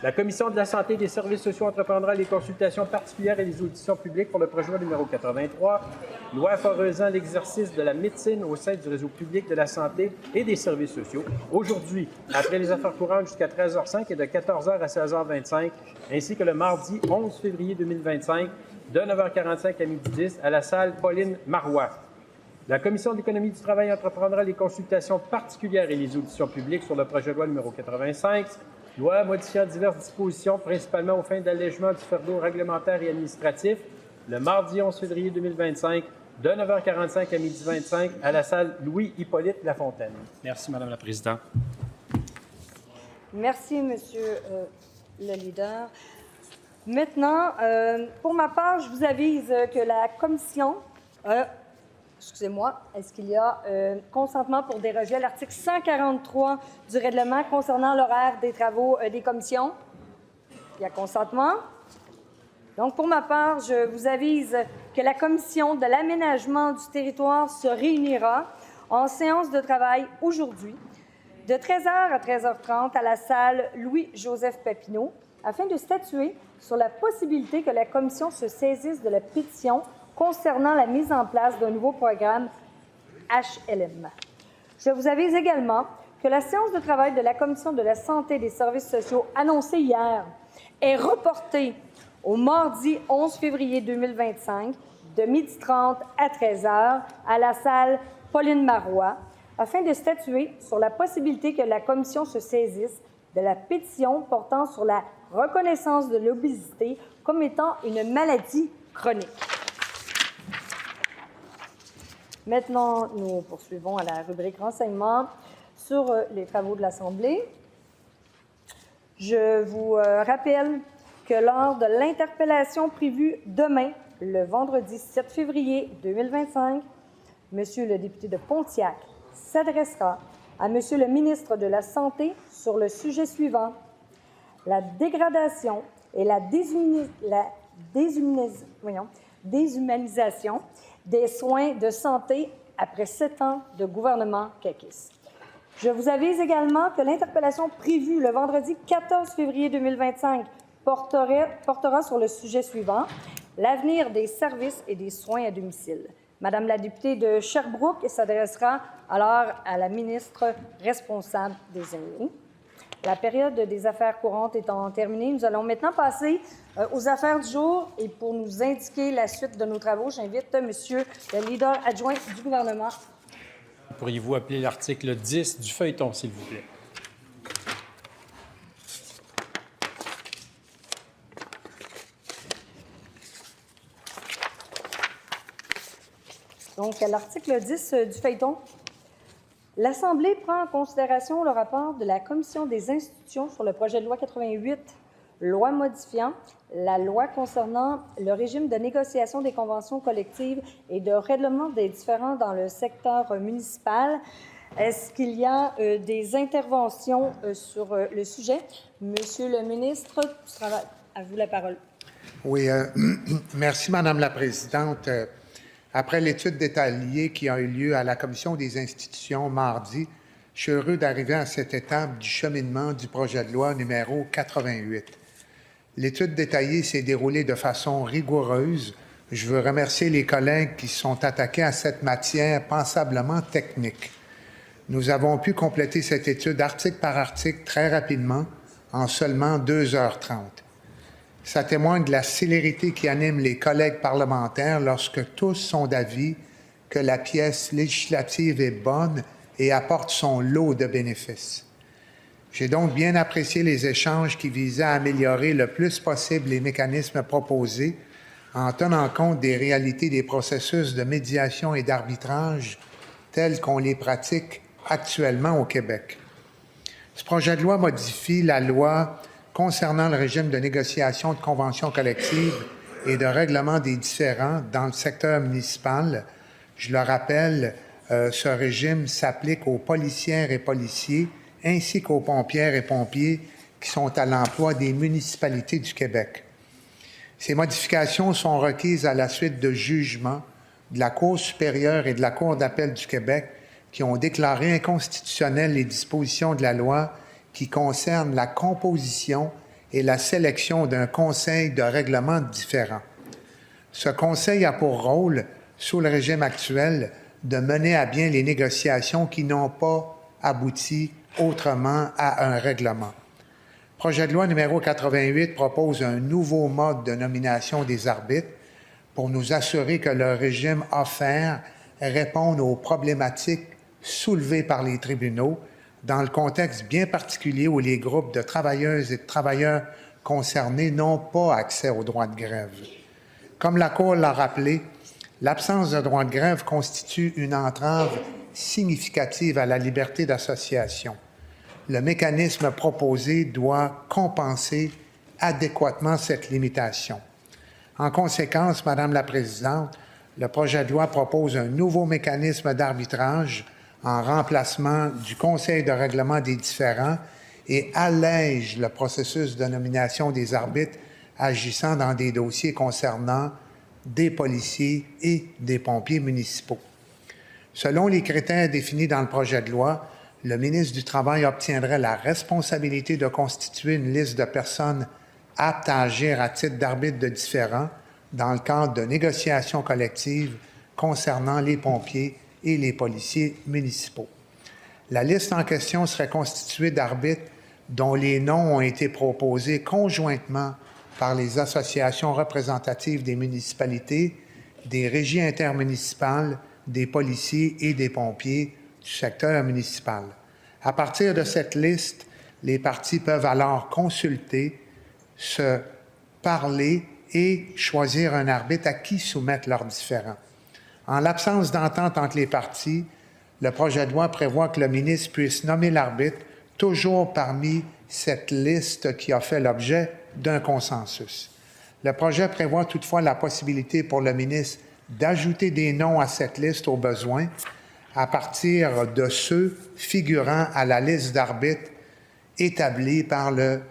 La Commission de la Santé et des Services sociaux entreprendra les consultations particulières et les auditions publiques pour le projet de loi numéro 83, loi favorisant l'exercice de la médecine au sein du réseau public de la santé et des services sociaux. Aujourd'hui, après les affaires courantes jusqu'à 13h05 et de 14h à 16h25, ainsi que le mardi 11 février 2025 de 9h45 à 12h10 à la salle Pauline Marois. La Commission de l'économie du travail entreprendra les consultations particulières et les auditions publiques sur le projet de loi numéro 85, loi modifiant diverses dispositions, principalement aux fins d'allègement du fardeau réglementaire et administratif, le mardi 11 février 2025, de 9h45 à 12h25, à la salle Louis-Hippolyte Lafontaine. Merci, Madame la Présidente. Merci, Monsieur le leader. Maintenant, pour ma part, je vous avise que la Commission... Excusez-moi, est-ce qu'il y a consentement pour déroger à l'article 143 du règlement concernant l'horaire des travaux des commissions? Il y a consentement. Donc, pour ma part, je vous avise que la Commission de l'aménagement du territoire se réunira en séance de travail aujourd'hui de 13h à 13h30 à la salle Louis-Joseph Papineau afin de statuer sur la possibilité que la Commission se saisisse de la pétition concernant la mise en place d'un nouveau programme HLM. Je vous avise également que la séance de travail de la Commission de la Santé et des Services sociaux annoncée hier est reportée au mardi 11 février 2025 de 12h30 à 13h à la salle Pauline Marois afin de statuer sur la possibilité que la Commission se saisisse de la pétition portant sur la reconnaissance de l'obésité comme étant une maladie chronique. Maintenant, nous poursuivons à la rubrique renseignements sur les travaux de l'Assemblée. Je vous rappelle que lors de l'interpellation prévue demain le vendredi 7 février 2025, Monsieur le député de Pontiac s'adressera à Monsieur le ministre de la Santé sur le sujet suivant: la dégradation et la déshumanisation des soins de santé après 7 ans de gouvernement caquiste. Je vous avise également que l'interpellation prévue le vendredi 14 février 2025 portera sur le sujet suivant: l'avenir des services et des soins à domicile. Madame la députée de Sherbrooke s'adressera alors à la ministre responsable des aînés. La période des affaires courantes étant terminée, nous allons maintenant passer aux affaires du jour. Et pour nous indiquer la suite de nos travaux, j'invite Monsieur le leader adjoint du gouvernement. Pourriez-vous appeler l'article 10 du feuilleton, s'il vous plaît? Donc, à l'article 10 du feuilleton, l'Assemblée prend en considération le rapport de la Commission des institutions sur le projet de loi 88, loi modifiant la loi concernant le régime de négociation des conventions collectives et de règlement des différends dans le secteur municipal. Est-ce qu'il y a des interventions sur le sujet? Monsieur le ministre, à vous la parole. Oui, merci, Madame la Présidente. Après l'étude détaillée qui a eu lieu à la Commission des institutions mardi, je suis heureux d'arriver à cette étape du cheminement du projet de loi numéro 88. L'étude détaillée s'est déroulée de façon rigoureuse. Je veux remercier les collègues qui se sont attaqués à cette matière pensablement technique. Nous avons pu compléter cette étude article par article très rapidement, en seulement 2h30. Ça témoigne de la célérité qui anime les collègues parlementaires lorsque tous sont d'avis que la pièce législative est bonne et apporte son lot de bénéfices. J'ai donc bien apprécié les échanges qui visaient à améliorer le plus possible les mécanismes proposés en tenant compte des réalités des processus de médiation et d'arbitrage tels qu'on les pratique actuellement au Québec. Ce projet de loi modifie la loi concernant le régime de négociation de conventions collectives et de règlement des différends dans le secteur municipal. Je le rappelle, ce régime s'applique aux policières et policiers ainsi qu'aux pompières et pompiers qui sont à l'emploi des municipalités du Québec. Ces modifications sont requises à la suite de jugements de la Cour supérieure et de la Cour d'appel du Québec qui ont déclaré inconstitutionnelles les dispositions de la loi qui concernent la composition et la sélection d'un conseil de règlement de différends. Ce conseil a pour rôle, sous le régime actuel, de mener à bien les négociations qui n'ont pas abouti autrement à un règlement. Le projet de loi numéro 88 propose un nouveau mode de nomination des arbitres pour nous assurer que le régime offert réponde aux problématiques soulevées par les tribunaux dans le contexte bien particulier où les groupes de travailleuses et de travailleurs concernés n'ont pas accès au droit de grève. Comme la Cour l'a rappelé, l'absence de droit de grève constitue une entrave significative à la liberté d'association. Le mécanisme proposé doit compenser adéquatement cette limitation. En conséquence, Madame la Présidente, le projet de loi propose un nouveau mécanisme d'arbitrage en remplacement du Conseil de règlement des différends et allège le processus de nomination des arbitres agissant dans des dossiers concernant des policiers et des pompiers municipaux. Selon les critères définis dans le projet de loi, le ministre du Travail obtiendrait la responsabilité de constituer une liste de personnes aptes à agir à titre d'arbitre de différends dans le cadre de négociations collectives concernant les pompiers et les policiers municipaux. La liste en question serait constituée d'arbitres dont les noms ont été proposés conjointement par les associations représentatives des municipalités, des régies intermunicipales, des policiers et des pompiers du secteur municipal. À partir de cette liste, les parties peuvent alors consulter, se parler et choisir un arbitre à qui soumettre leurs différends. En l'absence d'entente entre les parties, le projet de loi prévoit que le ministre puisse nommer l'arbitre toujours parmi cette liste qui a fait l'objet d'un consensus. Le projet prévoit toutefois la possibilité pour le ministre d'ajouter des noms à cette liste au besoin à partir de ceux figurant à la liste d'arbitres établie par le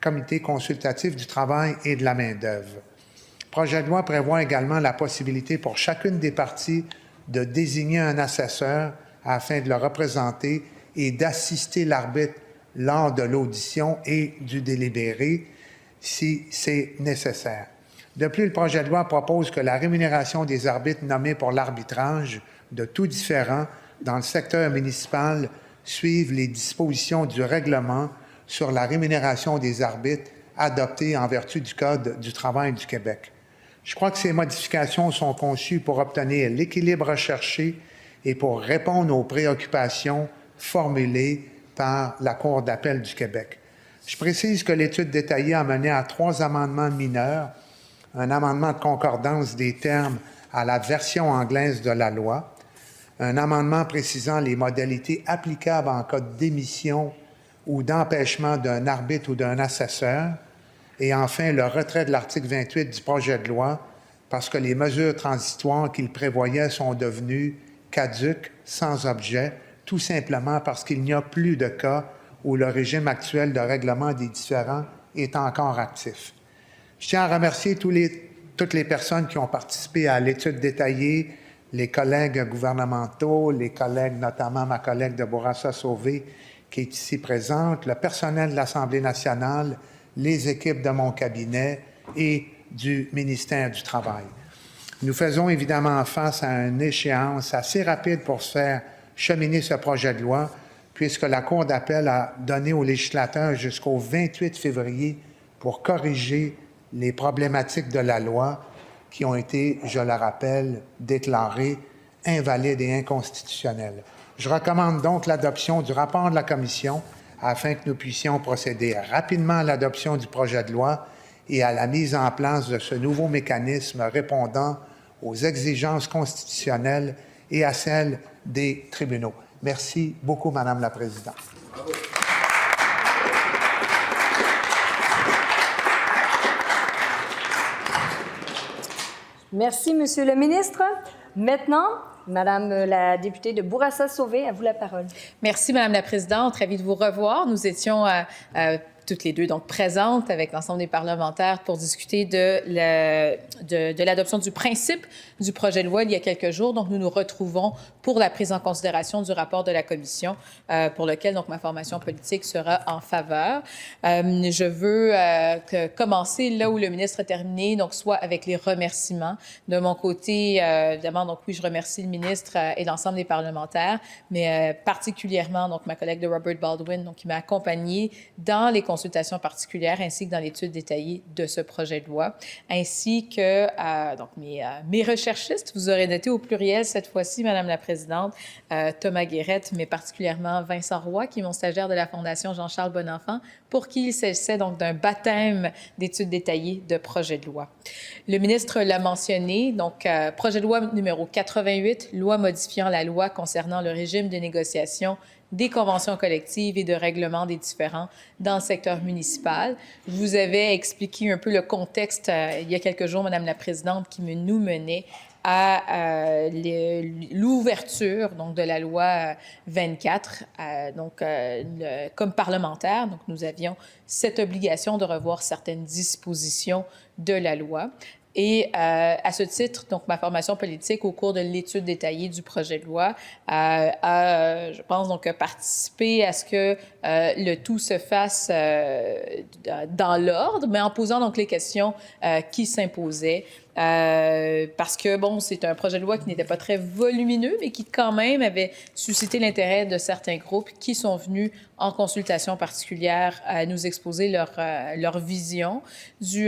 Comité consultatif du travail et de la main-d'œuvre. Le projet de loi prévoit également la possibilité pour chacune des parties de désigner un assesseur afin de le représenter et d'assister l'arbitre lors de l'audition et du délibéré si c'est nécessaire. De plus, le projet de loi propose que la rémunération des arbitres nommés pour l'arbitrage de tout différend dans le secteur municipal suive les dispositions du règlement sur la rémunération des arbitres adopté en vertu du Code du travail du Québec. Je crois que ces modifications sont conçues pour obtenir l'équilibre recherché et pour répondre aux préoccupations formulées par la Cour d'appel du Québec. Je précise que l'étude détaillée a mené à 3 amendements mineurs, un amendement de concordance des termes à la version anglaise de la loi, un amendement précisant les modalités applicables en cas de démission ou d'empêchement d'un arbitre ou d'un assesseur, et enfin le retrait de l'article 28 du projet de loi parce que les mesures transitoires qu'il prévoyait sont devenues caduques, sans objet, tout simplement parce qu'il n'y a plus de cas où le régime actuel de règlement des différends est encore actif. Je tiens à remercier toutes les personnes qui ont participé à l'étude détaillée, les collègues gouvernementaux, les collègues, notamment ma collègue de Bourassa-Sauvé, qui est ici présente, le personnel de l'Assemblée nationale, les équipes de mon cabinet et du ministère du Travail. Nous faisons évidemment face à une échéance assez rapide pour se faire cheminer ce projet de loi, puisque la Cour d'appel a donné aux législateurs jusqu'au 28 février pour corriger les problématiques de la loi qui ont été, je le rappelle, déclarées invalides et inconstitutionnelles. Je recommande donc l'adoption du rapport de la Commission afin que nous puissions procéder rapidement à l'adoption du projet de loi et à la mise en place de ce nouveau mécanisme répondant aux exigences constitutionnelles et à celles des tribunaux. Merci beaucoup, Madame la Présidente. Merci, Monsieur le ministre. Maintenant, Madame la députée de Bourassa-Sauvé, à vous la parole. Merci, Madame la Présidente. Ravie de vous revoir. Nous étions toutes les deux donc présentes avec l'ensemble des parlementaires pour discuter de l'adoption du principe du projet de loi il y a quelques jours. Donc, nous nous retrouvons pour la prise en considération du rapport de la Commission pour lequel donc ma formation politique sera en faveur. Je veux commencer là où le ministre a terminé, donc soit avec les remerciements. De mon côté, évidemment, donc oui, je remercie le ministre et l'ensemble des parlementaires, mais particulièrement donc ma collègue de Robert Baldwin, donc qui m'a accompagnée dans les consultations particulières ainsi que dans l'étude détaillée de ce projet de loi, ainsi que donc mes recherchistes. Vous aurez noté au pluriel cette fois-ci, Madame la Présidente, Thomas Guérette, mais particulièrement Vincent Roy, qui est mon stagiaire de la Fondation Jean-Charles Bonenfant, pour qui il s'agissait donc d'un baptême d'études détaillées de projet de loi. Le ministre l'a mentionné, donc projet de loi numéro 88, loi modifiant la loi concernant le régime de négociation des conventions collectives et de règlement des différends dans le secteur municipal. Je vous avais expliqué un peu le contexte il y a quelques jours, Madame la Présidente, qui nous menait à l'ouverture donc de la loi 24. Comme parlementaire, donc nous avions cette obligation de revoir certaines dispositions de la loi. Et à ce titre, donc ma formation politique au cours de l'étude détaillée du projet de loi a, je pense, donc participé à ce que le tout se fasse dans l'ordre, mais en posant donc les questions qui s'imposaient. Parce que, bon, c'est un projet de loi qui n'était pas très volumineux, mais qui quand même avait suscité l'intérêt de certains groupes qui sont venus en consultation particulière à nous exposer leur vision du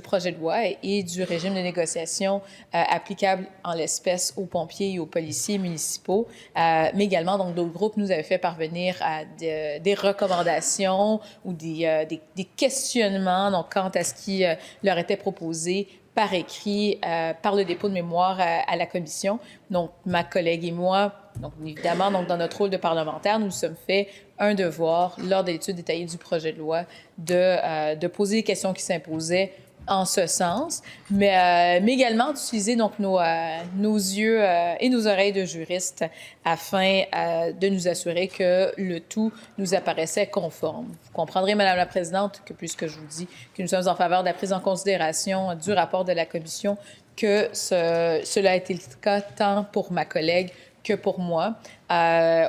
projet de loi et du régime de négociation applicable en l'espèce aux pompiers et aux policiers municipaux. Mais également, donc, d'autres groupes nous avaient fait parvenir à des recommandations ou des questionnements donc, quant à ce qui leur était proposé par écrit, par le dépôt de mémoire à la Commission. Donc, ma collègue et moi, donc évidemment, donc, dans notre rôle de parlementaire, nous nous sommes fait un devoir, lors de l'étude détaillée du projet de loi, de poser les questions qui s'imposaient en ce sens, mais également d'utiliser donc nos yeux et nos oreilles de juristes afin de nous assurer que le tout nous apparaissait conforme. Vous comprendrez, Madame la Présidente, que puisque je vous dis que nous sommes en faveur de la prise en considération du rapport de la Commission, que cela a été le cas tant pour ma collègue que pour moi,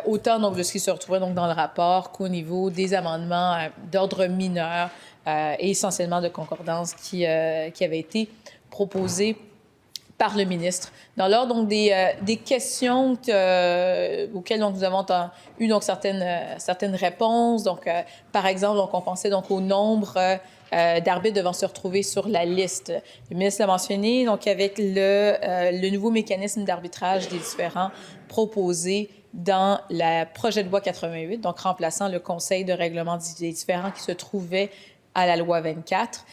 autant donc de ce qui se retrouvait donc dans le rapport qu'au niveau des amendements d'ordre mineur et essentiellement de concordance qui avaient été proposés par le ministre. Dans l'ordre donc des questions auxquelles donc nous avons eu donc certaines réponses. Donc par exemple, donc on pensait donc au nombre d'arbitres devant se retrouver sur la liste. Le ministre l'a mentionné, donc avec le nouveau mécanisme d'arbitrage des différends proposés dans le projet de loi 88, donc remplaçant le Conseil de règlement des différends qui se trouvait à la loi 24.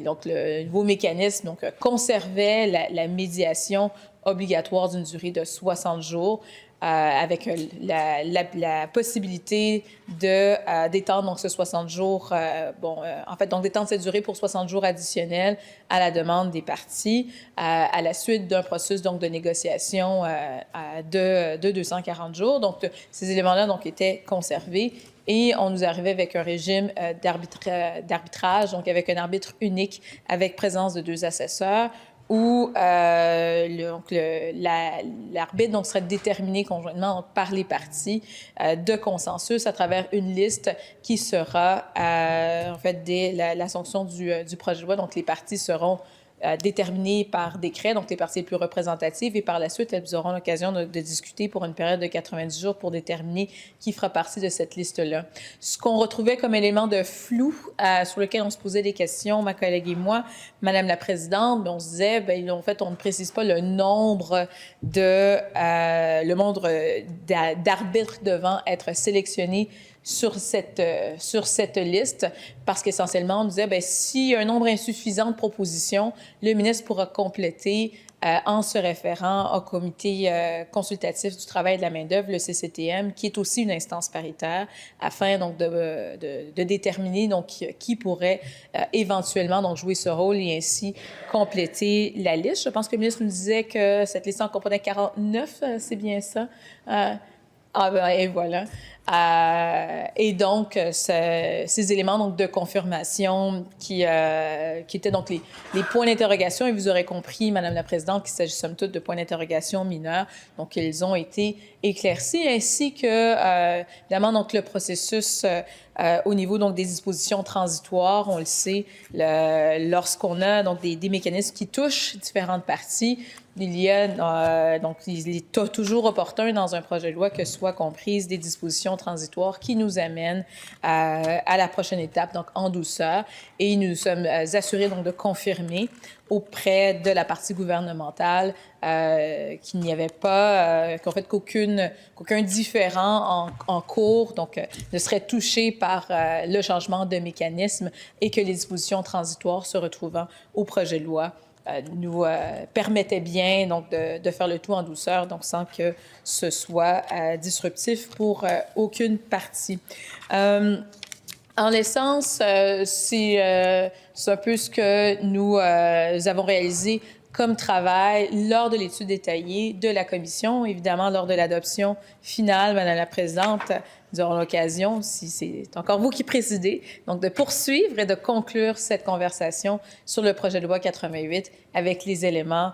Donc, le nouveau mécanisme donc, conservait la médiation obligatoire d'une durée de 60 jours, avec la possibilité d'étendre donc ce 60 jours, en fait, donc d'étendre cette durée pour 60 jours additionnels à la demande des parties, à la suite d'un processus donc de négociation de 240 jours. Donc, ces éléments-là donc étaient conservés. Et on nous arrivait avec un régime d'arbitrage, donc avec un arbitre unique, avec présence de 2 assesseurs, où l'arbitre donc serait déterminé conjointement par les parties de consensus à travers une liste qui sera, en fait, dès la sanction du projet de loi. Donc, les parties seront déterminées par décret, donc les parties les plus représentatives, et par la suite, elles auront l'occasion de discuter pour une période de 90 jours pour déterminer qui fera partie de cette liste-là. Ce qu'on retrouvait comme élément de flou sur lequel on se posait des questions, ma collègue et moi, Madame la Présidente, on se disait, bien, en fait, on ne précise pas le nombre d'arbitres devant être sélectionnés sur cette liste, parce qu'essentiellement, on disait, bien, s'il y a un nombre insuffisant de propositions, le ministre pourra compléter en se référant au comité consultatif du travail et de la main-d'œuvre, le CCTM, qui est aussi une instance paritaire, afin donc de déterminer donc qui pourrait éventuellement donc jouer ce rôle et ainsi compléter la liste. Je pense que le ministre nous disait que cette liste en comprenait 49, c'est bien ça? Et voilà. Et donc, ces éléments donc, de confirmation qui étaient donc les points d'interrogation, et vous aurez compris, Madame la Présidente, qu'il s'agit somme toute de points d'interrogation mineurs, donc ils ont été éclaircis, ainsi que, évidemment, donc, le processus au niveau donc, des dispositions transitoires. On le sait, lorsqu'on a donc, des mécanismes qui touchent différentes parties, il y a donc il est toujours opportun dans un projet de loi que soient comprises des dispositions transitoires qui nous amènent à la prochaine étape, donc en douceur. Et nous sommes assurés donc de confirmer auprès de la partie gouvernementale qu'il n'y avait pas, qu'en fait qu'aucun différend en cours donc ne serait touché par le changement de mécanisme, et que les dispositions transitoires se retrouvant au projet de loi nous permettait bien donc, de faire le tout en douceur, donc sans que ce soit disruptif pour aucune partie. En l'essence, c'est un peu ce que nous avons réalisé comme travail lors de l'étude détaillée de la Commission. Évidemment, lors de l'adoption finale, Madame la Présidente, nous aurons l'occasion, si c'est encore vous qui présidez, donc de poursuivre et de conclure cette conversation sur le projet de loi 88 avec les éléments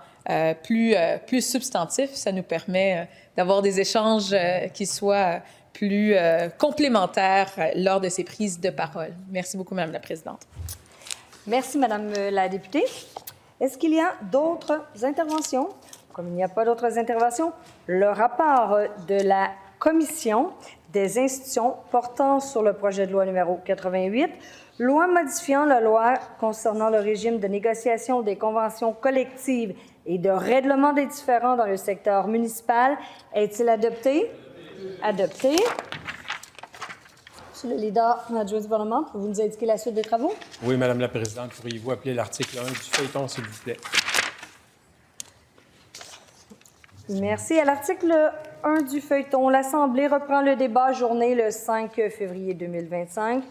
plus substantifs. Ça nous permet d'avoir des échanges qui soient plus complémentaires lors de ces prises de parole. Merci beaucoup, Madame la Présidente. Merci, Madame la députée. Est-ce qu'il y a d'autres interventions? Comme il n'y a pas d'autres interventions, le rapport de la Commission des institutions portant sur le projet de loi numéro 88, loi modifiant la loi concernant le régime de négociation des conventions collectives et de règlement des différends dans le secteur municipal, est-il adopté? Adopté. Monsieur le leader adjoint du gouvernement, pouvez-vous nous indiquer la suite des travaux? Oui, Madame la Présidente, pourriez-vous appeler l'article 1 du feuilleton, s'il vous plaît? Merci. À l'article 1 du feuilleton, l'Assemblée reprend le débat journée le 5 février 2025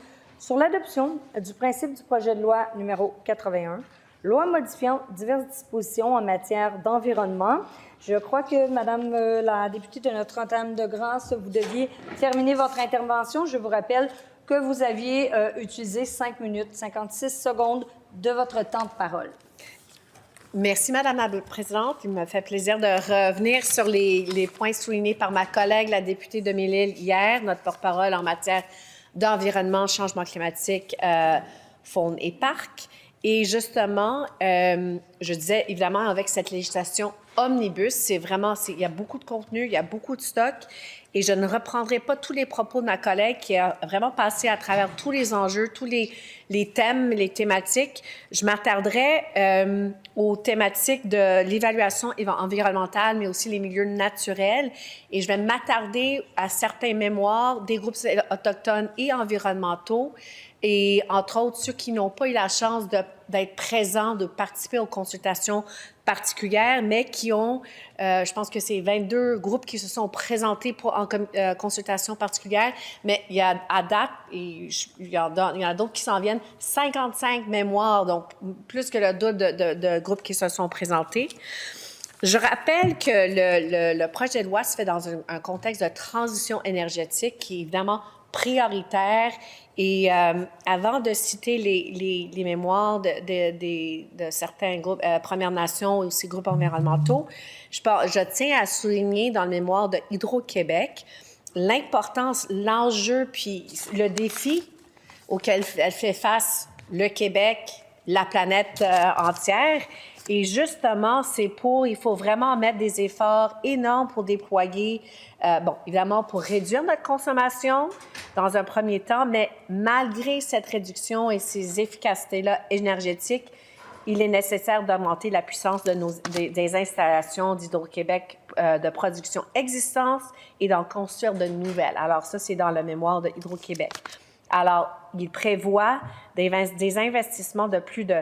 sur l'adoption du principe du projet de loi numéro 81, loi modifiant diverses dispositions en matière d'environnement. Je crois que, Madame la députée de Notre-Dame-de-Grâce, vous deviez terminer votre intervention. Je vous rappelle que vous aviez utilisé 5 minutes 56 secondes de votre temps de parole. Merci, Madame la Présidente. Il me fait plaisir de revenir sur les points soulignés par ma collègue, la députée de Mille-Îles, hier, notre porte-parole en matière d'environnement, changement climatique, faune et parc. Et justement, je disais, évidemment, avec cette législation omnibus, il y a beaucoup de contenu, il y a beaucoup de stock. Et je ne reprendrai pas tous les propos de ma collègue qui a vraiment passé à travers tous les enjeux, tous les thèmes, les thématiques. Je m'attarderai aux thématiques de l'évaluation environnementale, mais aussi les milieux naturels. Et je vais m'attarder à certains mémoires des groupes autochtones et environnementaux, et entre autres ceux qui n'ont pas eu la chance d'être présents, de participer aux consultations particulières, mais qui ont, je pense que c'est 22 groupes qui se sont présentés en consultation particulière, mais il y a à date, et il y en a d'autres qui s'en viennent, 55 mémoires, donc plus que le double de groupes qui se sont présentés. Je rappelle que le projet de loi se fait dans un contexte de transition énergétique qui est évidemment prioritaire. Et avant de citer les mémoires de certains groupes, Premières Nations et aussi groupes environnementaux, je tiens à souligner dans le mémoire de Hydro-Québec l'importance, l'enjeu, puis le défi auquel elle fait face le Québec, la planète entière. Et justement, il faut vraiment mettre des efforts énormes pour déployer, évidemment, pour réduire notre consommation dans un premier temps, mais malgré cette réduction et ces efficacités-là énergétiques, il est nécessaire d'augmenter la puissance des installations d'Hydro-Québec de production existantes et d'en construire de nouvelles. Alors ça, c'est dans le mémoire de Hydro-Québec. Alors, il prévoit des investissements de plus de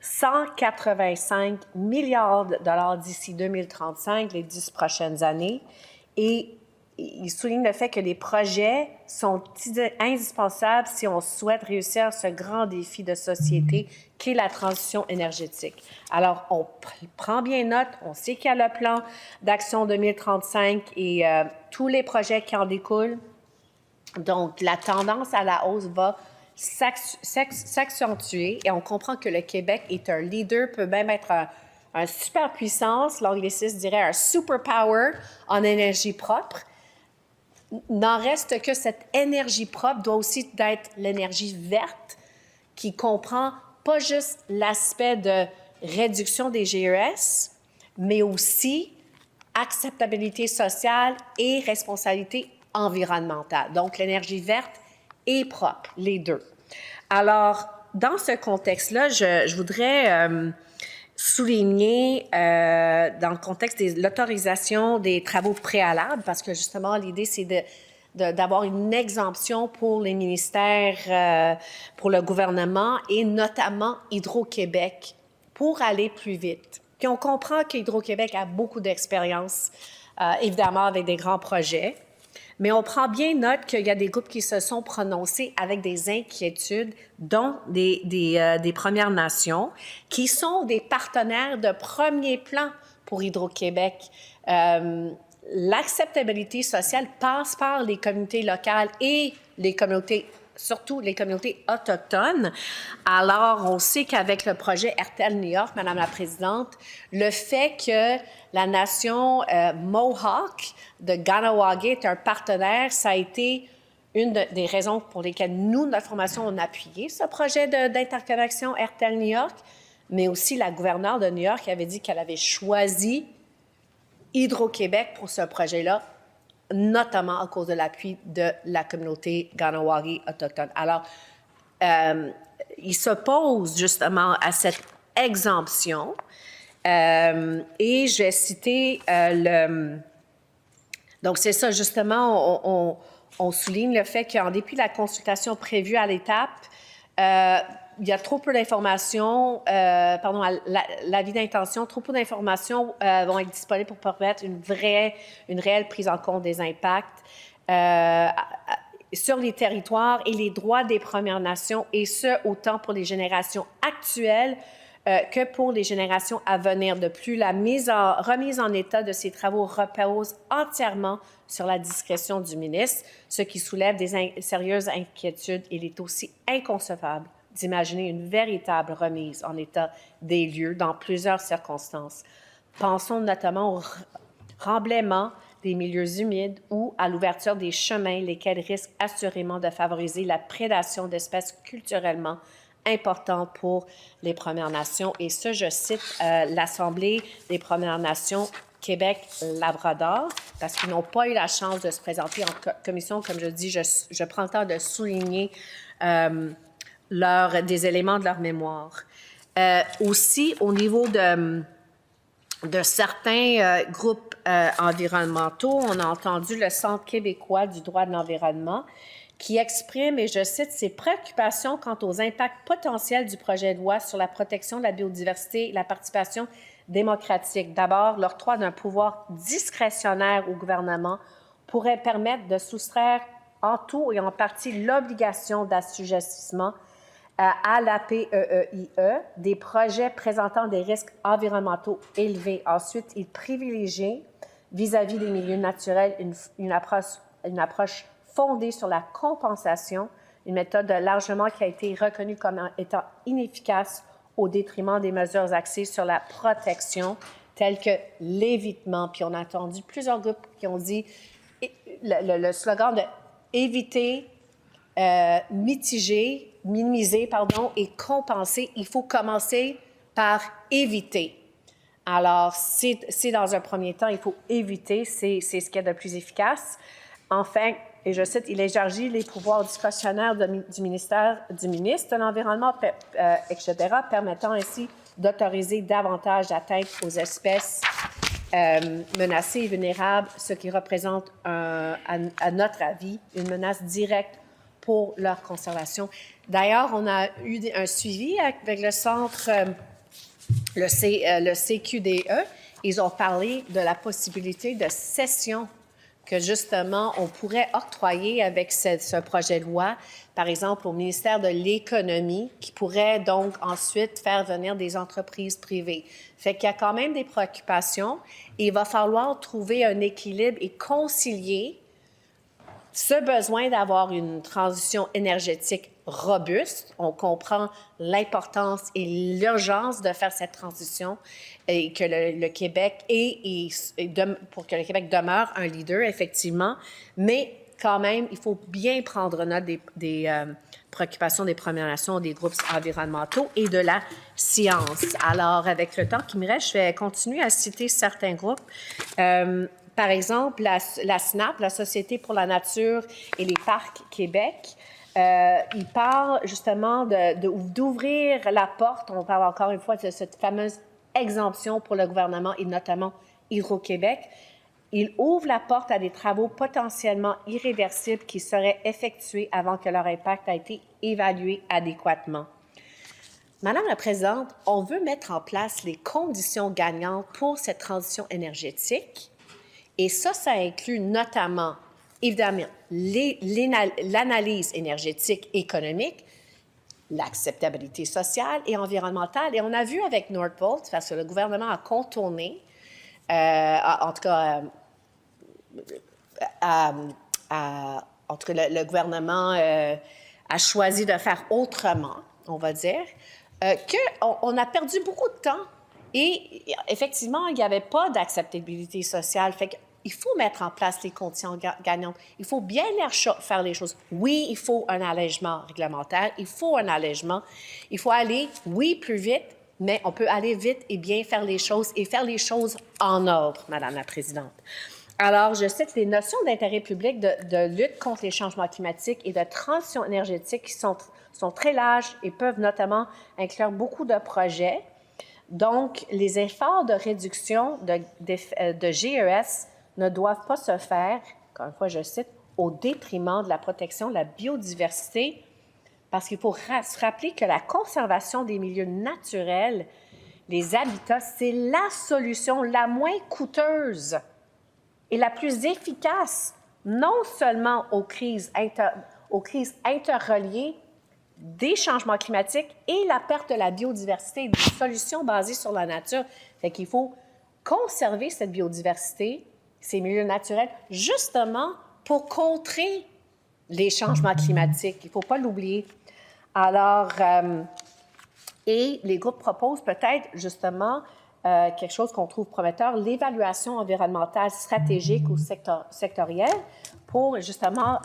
185 milliards de dollars d'ici 2035, les 10 prochaines années. Et il souligne le fait que les projets sont indispensables si on souhaite réussir ce grand défi de société qu'est la transition énergétique. Alors, on prend bien note, on sait qu'il y a le plan d'action 2035 et tous les projets qui en découlent. Donc, la tendance à la hausse va s'accentuer et on comprend que le Québec est un leader, peut même être un superpuissance, l'anglicisme dirait un superpower en énergie propre. N'en reste que cette énergie propre doit aussi être l'énergie verte qui comprend pas juste l'aspect de réduction des GES, mais aussi acceptabilité sociale et responsabilité environnementale. Donc, l'énergie verte et propre, les deux. Alors, dans ce contexte-là, je voudrais souligner, dans le contexte de l'autorisation des travaux préalables, parce que justement, l'idée, c'est d'avoir une exemption pour les ministères, pour le gouvernement et notamment Hydro-Québec pour aller plus vite. Puis on comprend qu'Hydro-Québec a beaucoup d'expérience, évidemment, avec des grands projets. Mais on prend bien note qu'il y a des groupes qui se sont prononcés avec des inquiétudes, dont des Premières Nations, qui sont des partenaires de premier plan pour Hydro-Québec. L'acceptabilité sociale passe par les communautés locales et les communautés, surtout les communautés autochtones. Alors, on sait qu'avec le projet RTL New York, Madame la Présidente, le fait que la nation Mohawk de Kahnawake est un partenaire, ça a été une des raisons pour lesquelles nous, notre formation, on a appuyé ce projet d'interconnexion RTL New York, mais aussi la gouverneure de New York avait dit qu'elle avait choisi Hydro-Québec pour ce projet-là, notamment à cause de l'appui de la communauté Kahnawake autochtone. Alors, il s'oppose justement à cette exemption. Et je vais citer Donc, c'est ça, justement, on souligne le fait qu'en dépit de la consultation prévue à l'étape, il y a trop peu d'informations, l'avis d'intention, trop peu d'informations vont être disponibles pour permettre une réelle prise en compte des impacts. sur les territoires et les droits des Premières Nations, et ce, autant pour les générations actuelles que pour les générations à venir. De plus, la remise en état de ces travaux repose entièrement sur la discrétion du ministre, ce qui soulève des sérieuses inquiétudes. Il est aussi inconcevable d'imaginer une véritable remise en état des lieux dans plusieurs circonstances. Pensons notamment au remblaiement des milieux humides ou à l'ouverture des chemins, lesquels risquent assurément de favoriser la prédation d'espèces culturellement importantes pour les Premières Nations. Et ça, je cite l'Assemblée des Premières Nations Québec-Labrador, parce qu'ils n'ont pas eu la chance de se présenter en commission. Comme je dis, je prends le temps de souligner des éléments de leur mémoire. Aussi, au niveau de certains groupes environnementaux, on a entendu le Centre québécois du droit de l'environnement qui exprime, et je cite, ses préoccupations quant aux impacts potentiels du projet de loi sur la protection de la biodiversité et la participation démocratique. D'abord, l'octroi d'un pouvoir discrétionnaire au gouvernement pourrait permettre de soustraire en tout et en partie l'obligation d'assujettissement à l'APEEIE des projets présentant des risques environnementaux élevés. Ensuite, il privilégie vis-à-vis des milieux naturels une approche fondée sur la compensation, une méthode largement qui a été reconnue comme étant inefficace au détriment des mesures axées sur la protection, telles que l'évitement. Puis on a entendu plusieurs groupes qui ont dit le slogan de « éviter, minimiser et compenser ». Il faut commencer par éviter. Alors, c'est dans un premier temps, il faut éviter, c'est ce qu'il y a de plus efficace. Enfin, et je cite, il élargit les pouvoirs discrétionnaires du ministre de l'Environnement, etc., permettant ainsi d'autoriser davantage d'atteinte aux espèces menacées et vulnérables, ce qui représente, à notre avis, une menace directe pour leur conservation. D'ailleurs, on a eu un suivi avec le centre, le CQDE. Ils ont parlé de la possibilité de cession que, justement, on pourrait octroyer avec ce projet de loi, par exemple, au ministère de l'Économie, qui pourrait donc ensuite faire venir des entreprises privées. Fait qu'il y a quand même des préoccupations et il va falloir trouver un équilibre et concilier ce besoin d'avoir une transition énergétique robuste. On comprend l'importance et l'urgence de faire cette transition et que le Québec pour que le Québec demeure un leader, effectivement, mais quand même, il faut bien prendre note des préoccupations des Premières Nations, des groupes environnementaux et de la science. Alors, avec le temps qui me reste, je vais continuer à citer certains groupes. Par exemple, la SNAP, la Société pour la nature et les parcs Québec, il parle justement d'ouvrir la porte, on parle encore une fois de cette fameuse exemption pour le gouvernement et notamment Hydro-Québec. Il ouvre la porte à des travaux potentiellement irréversibles qui seraient effectués avant que leur impact ait été évalué adéquatement. Madame la Présidente, on veut mettre en place les conditions gagnantes pour cette transition énergétique. Et ça inclut notamment, évidemment, l'analyse énergétique économique, l'acceptabilité sociale et environnementale. Et on a vu avec Nordvolt, parce que le gouvernement a contourné, en tout cas, le gouvernement a choisi de faire autrement, on va dire, qu'on a perdu beaucoup de temps. Et effectivement, il n'y avait pas d'acceptabilité sociale. Fait qu'il faut mettre en place les conditions gagnantes. Il faut bien faire les choses. Oui, il faut un allègement réglementaire. Il faut un allègement. Il faut aller, oui, plus vite, mais on peut aller vite et bien faire les choses et faire les choses en ordre, Madame la Présidente. Alors, je cite les notions d'intérêt public de lutte contre les changements climatiques et de transition énergétique qui sont très larges et peuvent notamment inclure beaucoup de projets. Donc, les efforts de réduction de GES ne doivent pas se faire, encore une fois, je cite, au détriment de la protection de la biodiversité, parce qu'il faut se rappeler que la conservation des milieux naturels, les habitats, c'est la solution la moins coûteuse et la plus efficace non seulement aux crises interreliées des changements climatiques et la perte de la biodiversité, des solutions basées sur la nature. Fait qu'il faut conserver cette biodiversité, ces milieux naturels, justement pour contrer les changements climatiques. Il ne faut pas l'oublier. Alors, et les groupes proposent peut-être justement quelque chose qu'on trouve prometteur, l'évaluation environnementale stratégique ou sectorielle pour justement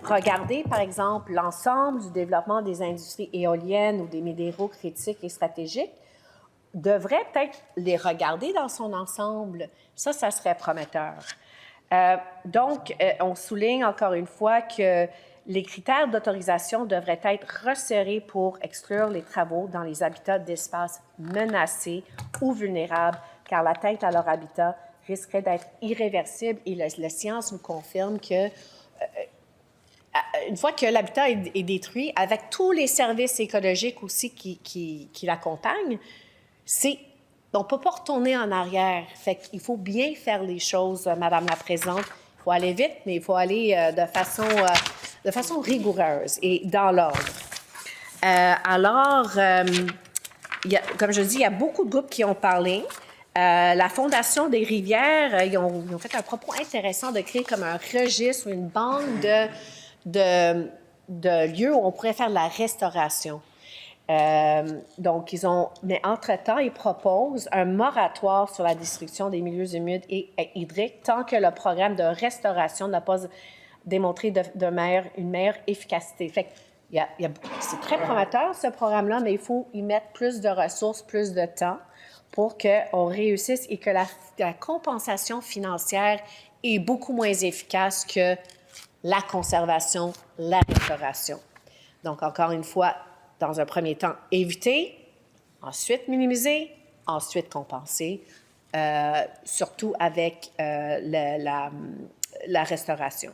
regarder, par exemple, l'ensemble du développement des industries éoliennes ou des minéraux critiques et stratégiques, devrait peut-être les regarder dans son ensemble. Ça serait prometteur. Donc, on souligne encore une fois que les critères d'autorisation devraient être resserrés pour exclure les travaux dans les habitats d'espaces menacés ou vulnérables, car l'atteinte à leur habitat risquerait d'être irréversible et la science nous confirme que une fois que l'habitat est détruit, avec tous les services écologiques aussi qui l'accompagnent, on ne peut pas retourner en arrière. Fait qu'il faut bien faire les choses, Madame la Présidente. Il faut aller vite, mais il faut aller de façon rigoureuse et dans l'ordre. Comme je dis, il y a beaucoup de groupes qui ont parlé. La Fondation des rivières, ils ont fait un propos intéressant de créer comme un registre ou une banque de lieux où on pourrait faire de la restauration. Mais entre-temps, ils proposent un moratoire sur la destruction des milieux humides et hydriques tant que le programme de restauration n'a pas démontré une meilleure efficacité. Fait c'est très prometteur, ce programme-là, mais il faut y mettre plus de ressources, plus de temps pour qu'on réussisse et que la compensation financière est beaucoup moins efficace que la conservation, la restauration. Donc, encore une fois, dans un premier temps, éviter, ensuite minimiser, ensuite compenser, surtout avec la restauration.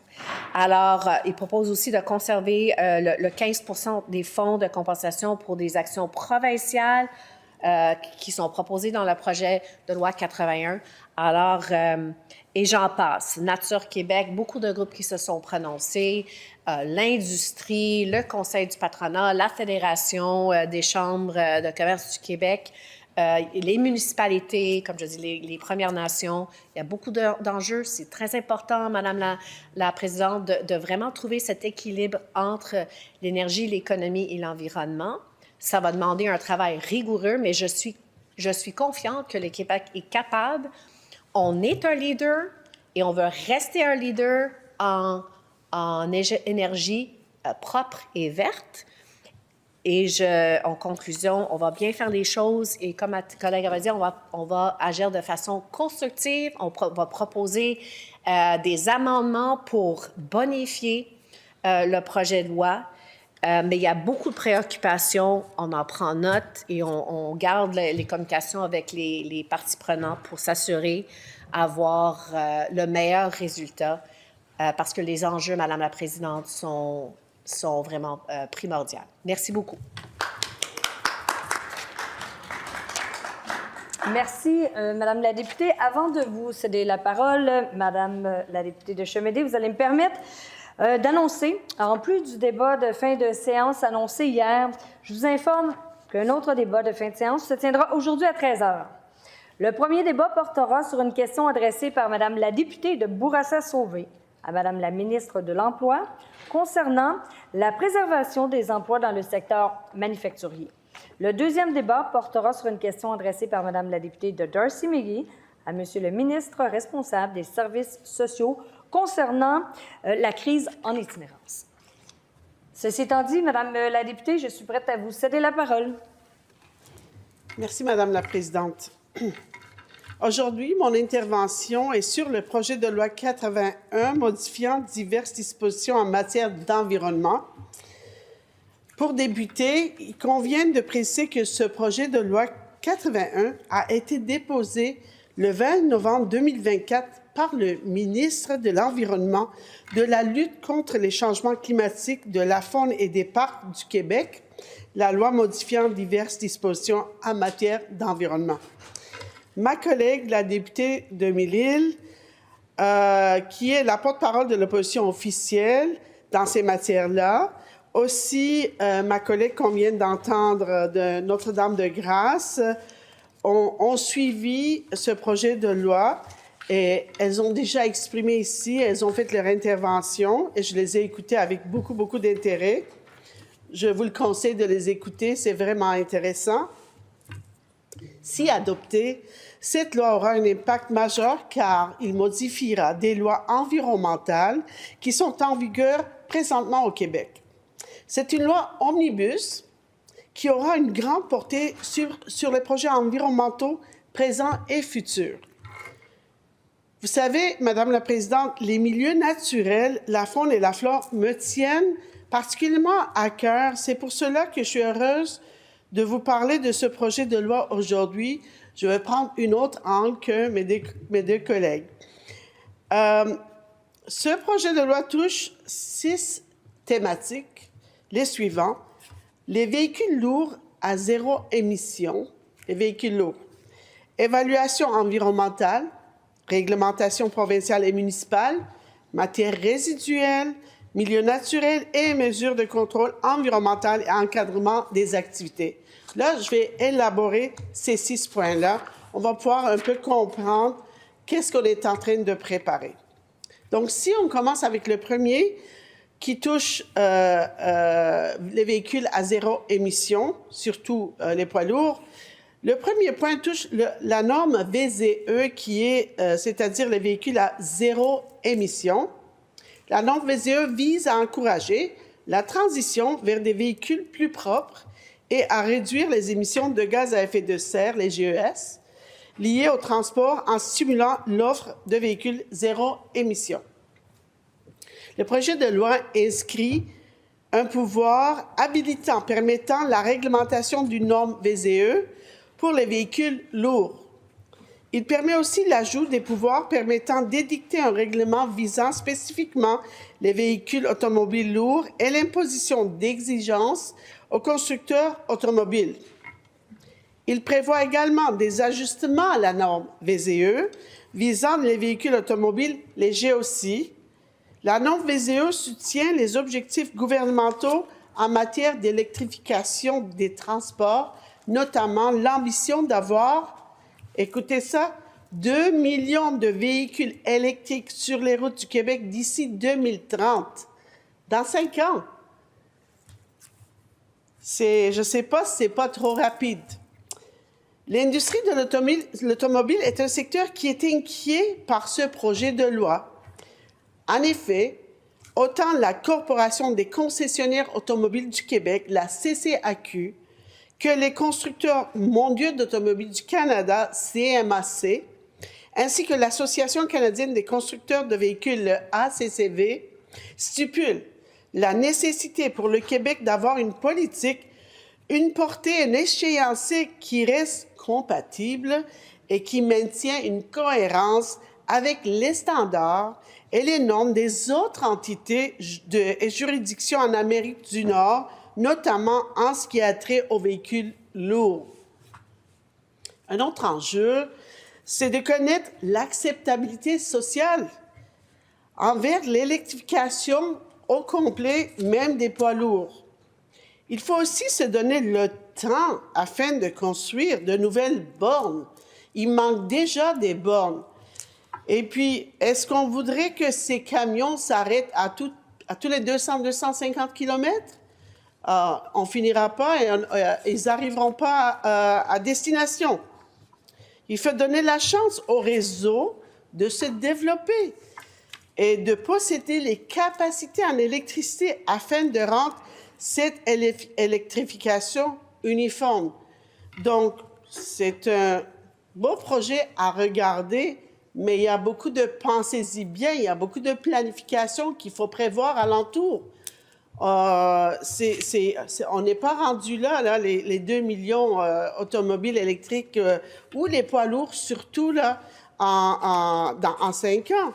Alors, il propose aussi de conserver le 15 % des fonds de compensation pour des actions provinciales qui sont proposées dans le projet de loi 81. Alors, et j'en passe. Nature Québec, beaucoup de groupes qui se sont prononcés, l'industrie, le Conseil du patronat, la Fédération des chambres de commerce du Québec, les municipalités, comme je dis, les Premières Nations. Il y a beaucoup d'enjeux. C'est très important, Madame la Présidente, de vraiment trouver cet équilibre entre l'énergie, l'économie et l'environnement. Ça va demander un travail rigoureux, mais je suis confiante que le Québec est capable. On est un leader et on veut rester un leader en énergie propre et verte. Et en conclusion, on va bien faire les choses et comme ma collègue avait dit, on va agir de façon constructive. On va proposer des amendements pour bonifier le projet de loi. Mais il y a beaucoup de préoccupations. On en prend note et on garde les communications avec les parties prenantes pour s'assurer d'avoir le meilleur résultat parce que les enjeux, Madame la Présidente, sont vraiment primordiaux. Merci beaucoup. Merci, Madame la députée. Avant de vous céder la parole, Madame la députée de Chemédé, vous allez me permettre d'annoncer, en plus du débat de fin de séance annoncé hier, je vous informe qu'un autre débat de fin de séance se tiendra aujourd'hui à 13 h. Le premier débat portera sur une question adressée par Madame la députée de Bourassa-Sauvé à Madame la ministre de l'Emploi concernant la préservation des emplois dans le secteur manufacturier. Le deuxième débat portera sur une question adressée par Madame la députée de Darcy-McGee à Monsieur le ministre responsable des services sociaux concernant la crise en itinérance. Ceci étant dit, Madame la députée, je suis prête à vous céder la parole. Merci, Madame la Présidente. Aujourd'hui, mon intervention est sur le projet de loi 81 modifiant diverses dispositions en matière d'environnement. Pour débuter, il convient de préciser que ce projet de loi 81 a été déposé le 20 novembre 2024 par le ministre de l'Environnement, de la lutte contre les changements climatiques, de la faune et des parcs du Québec, la loi modifiant diverses dispositions en matière d'environnement. Ma collègue, la députée de Mille-Îles, qui est la porte-parole de l'opposition officielle dans ces matières-là. Aussi, ma collègue qu'on vient d'entendre de Notre-Dame-de-Grâce ont suivi ce projet de loi et elles ont déjà exprimé ici, elles ont fait leur intervention et je les ai écoutées avec beaucoup, beaucoup d'intérêt. Je vous le conseille de les écouter, c'est vraiment intéressant. Si adopté, cette loi aura un impact majeur car il modifiera des lois environnementales qui sont en vigueur présentement au Québec. C'est une loi omnibus qui aura une grande portée sur les projets environnementaux présents et futurs. Vous savez, Madame la Présidente, les milieux naturels, la faune et la flore me tiennent particulièrement à cœur. C'est pour cela que je suis heureuse de vous parler de ce projet de loi aujourd'hui. Je vais prendre une autre angle que mes deux collègues. Ce projet de loi touche 6 thématiques, les suivants. Les véhicules lourds à zéro émission, les véhicules lourds. Évaluation environnementale, réglementation provinciale et municipale, matières résiduelles, milieux naturels et mesures de contrôle environnemental et encadrement des activités. Là, je vais élaborer ces 6 points-là. On va pouvoir un peu comprendre qu'est-ce qu'on est en train de préparer. Donc, si on commence avec le premier, qui touche les véhicules à zéro émission, surtout les poids lourds, le premier point touche la norme VZE, qui est, c'est-à-dire les véhicules à zéro émission. La norme VZE vise à encourager la transition vers des véhicules plus propres et à réduire les émissions de gaz à effet de serre, les GES, liées au transport en stimulant l'offre de véhicules zéro émission. Le projet de loi inscrit un pouvoir habilitant permettant la réglementation d'une norme VZE pour les véhicules lourds. Il permet aussi l'ajout des pouvoirs permettant d'édicter un règlement visant spécifiquement les véhicules automobiles lourds et l'imposition d'exigences aux constructeurs automobiles. Il prévoit également des ajustements à la norme VZE visant les véhicules automobiles légers aussi. La norme VZE soutient les objectifs gouvernementaux en matière d'électrification des transports, notamment l'ambition d'avoir, écoutez ça, 2 millions de véhicules électriques sur les routes du Québec d'ici 2030, dans 5 ans. Je ne sais pas si ce n'est pas trop rapide. L'industrie de l'automobile est un secteur qui est inquiet par ce projet de loi. En effet, autant la Corporation des concessionnaires automobiles du Québec, la CCAQ, que les constructeurs mondiaux d'automobiles du Canada, CMAC, ainsi que l'Association canadienne des constructeurs de véhicules, le ACCV, stipulent la nécessité pour le Québec d'avoir une politique, une portée, un échéancier qui reste compatible et qui maintient une cohérence avec les standards et les normes des autres entités et juridictions en Amérique du Nord, notamment en ce qui a trait aux véhicules lourds. Un autre enjeu, c'est de connaître l'acceptabilité sociale envers l'électrification au complet, même des poids lourds. Il faut aussi se donner le temps afin de construire de nouvelles bornes. Il manque déjà des bornes. Et puis, est-ce qu'on voudrait que ces camions s'arrêtent à tous les 200-250 kilomètres? On finira pas et ils n'arriveront pas à destination. Il faut donner la chance au réseau de se développer et de posséder les capacités en électricité afin de rendre cette électrification uniforme. Donc, c'est un beau projet à regarder, mais il y a beaucoup de, pensez-y bien, il y a beaucoup de planification qu'il faut prévoir alentour. On n'est pas rendu là, les 2 millions automobiles électriques ou les poids lourds, surtout là, en 5 ans.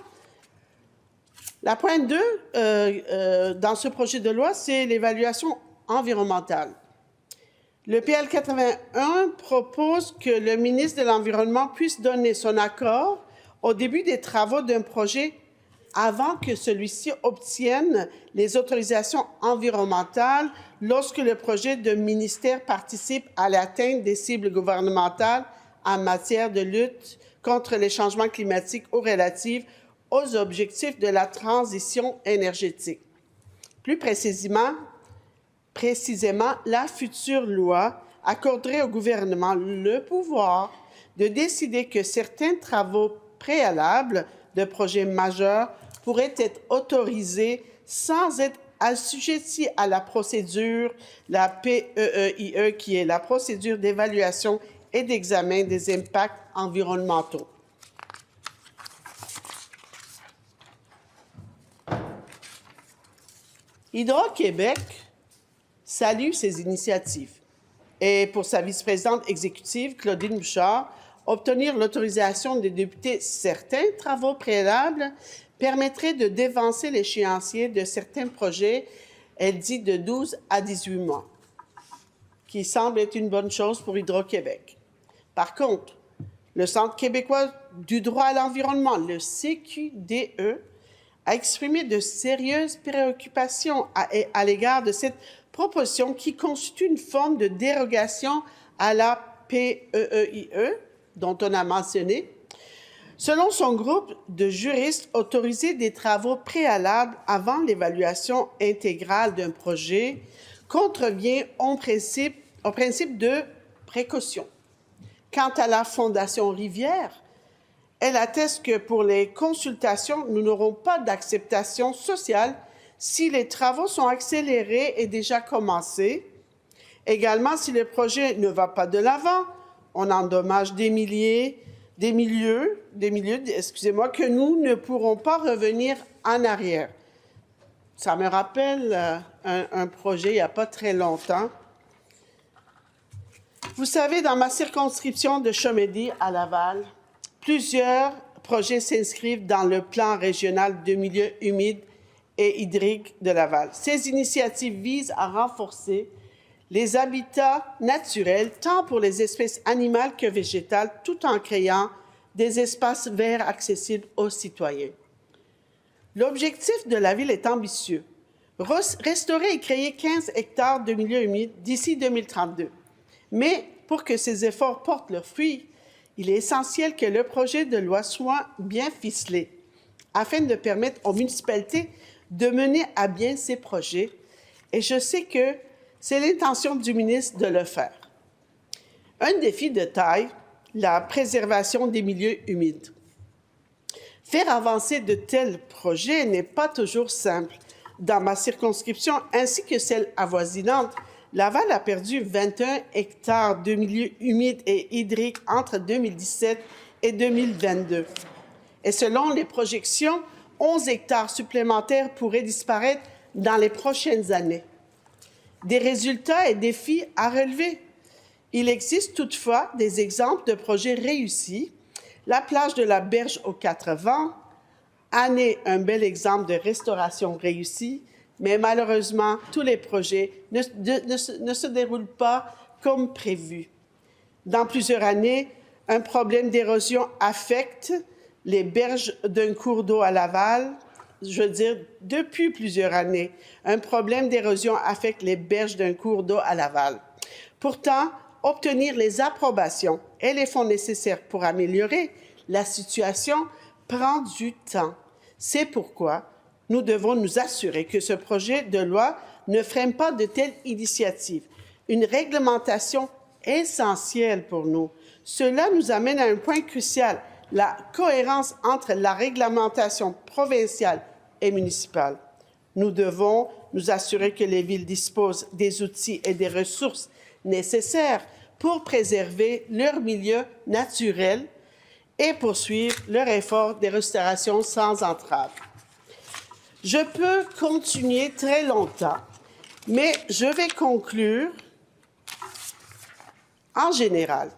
La pointe 2, dans ce projet de loi, c'est l'évaluation environnementale. Le PL 81 propose que le ministre de l'Environnement puisse donner son accord au début des travaux d'un projet avant que celui-ci obtienne les autorisations environnementales lorsque le projet de ministère participe à l'atteinte des cibles gouvernementales en matière de lutte contre les changements climatiques ou relatives aux objectifs de la transition énergétique. Plus précisément, la future loi accorderait au gouvernement le pouvoir de décider que certains travaux préalables de projets majeurs pourraient être autorisés sans être assujettis à la procédure, la PEEIE, qui est la procédure d'évaluation et d'examen des impacts environnementaux. Hydro-Québec salue ces initiatives et pour sa vice-présidente exécutive, Claudine Bouchard, obtenir l'autorisation des députés certains travaux préalables permettrait de dévancer l'échéancier de certains projets, elle dit de 12 à 18 mois, qui semble être une bonne chose pour Hydro-Québec. Par contre, le Centre québécois du droit à l'environnement, le CQDE, a exprimé de sérieuses préoccupations à l'égard de cette proposition qui constitue une forme de dérogation à la PEEIE, dont on a mentionné. Selon son groupe de juristes, autoriser des travaux préalables avant l'évaluation intégrale d'un projet contrevient au principe de précaution. Quant à la Fondation Rivière, elle atteste que pour les consultations, nous n'aurons pas d'acceptation sociale si les travaux sont accélérés et déjà commencés. Également, si le projet ne va pas de l'avant, on endommage des milieux, que nous ne pourrons pas revenir en arrière. Ça me rappelle un projet il n'y a pas très longtemps. Vous savez, dans ma circonscription de Chomédé à Laval, plusieurs projets s'inscrivent dans le plan régional de milieux humides et hydriques de Laval. Ces initiatives visent à renforcer les habitats naturels, tant pour les espèces animales que végétales, tout en créant des espaces verts accessibles aux citoyens. L'objectif de la Ville est ambitieux. Restaurer et créer 15 hectares de milieux humides d'ici 2032. Mais pour que ces efforts portent leurs fruits, il est essentiel que le projet de loi soit bien ficelé afin de permettre aux municipalités de mener à bien ces projets. Et je sais que c'est l'intention du ministre de le faire. Un défi de taille, la préservation des milieux humides. Faire avancer de tels projets n'est pas toujours simple. Dans ma circonscription ainsi que celle avoisinante, Laval a perdu 21 hectares de milieux humides et hydriques entre 2017 et 2022. Et selon les projections, 11 hectares supplémentaires pourraient disparaître dans les prochaines années. Des résultats et défis à relever. Il existe toutefois des exemples de projets réussis. La plage de la Berge aux Quatre Vents en est un bel exemple de restauration réussie, mais malheureusement, tous les projets ne se déroulent pas comme prévu. Dans plusieurs années, un problème d'érosion affecte les berges d'un cours d'eau à Laval. Je veux dire, depuis plusieurs années, un problème d'érosion affecte les berges d'un cours d'eau à Laval. Pourtant, obtenir les approbations et les fonds nécessaires pour améliorer la situation prend du temps. C'est pourquoi nous devons nous assurer que ce projet de loi ne freine pas de telles initiatives. Une réglementation essentielle pour nous. Cela nous amène à un point crucial, la cohérence entre la réglementation provinciale et municipale. Nous devons nous assurer que les villes disposent des outils et des ressources nécessaires pour préserver leur milieu naturel et poursuivre leur effort de restauration sans entrave. Je peux continuer très longtemps, mais je vais conclure. En général,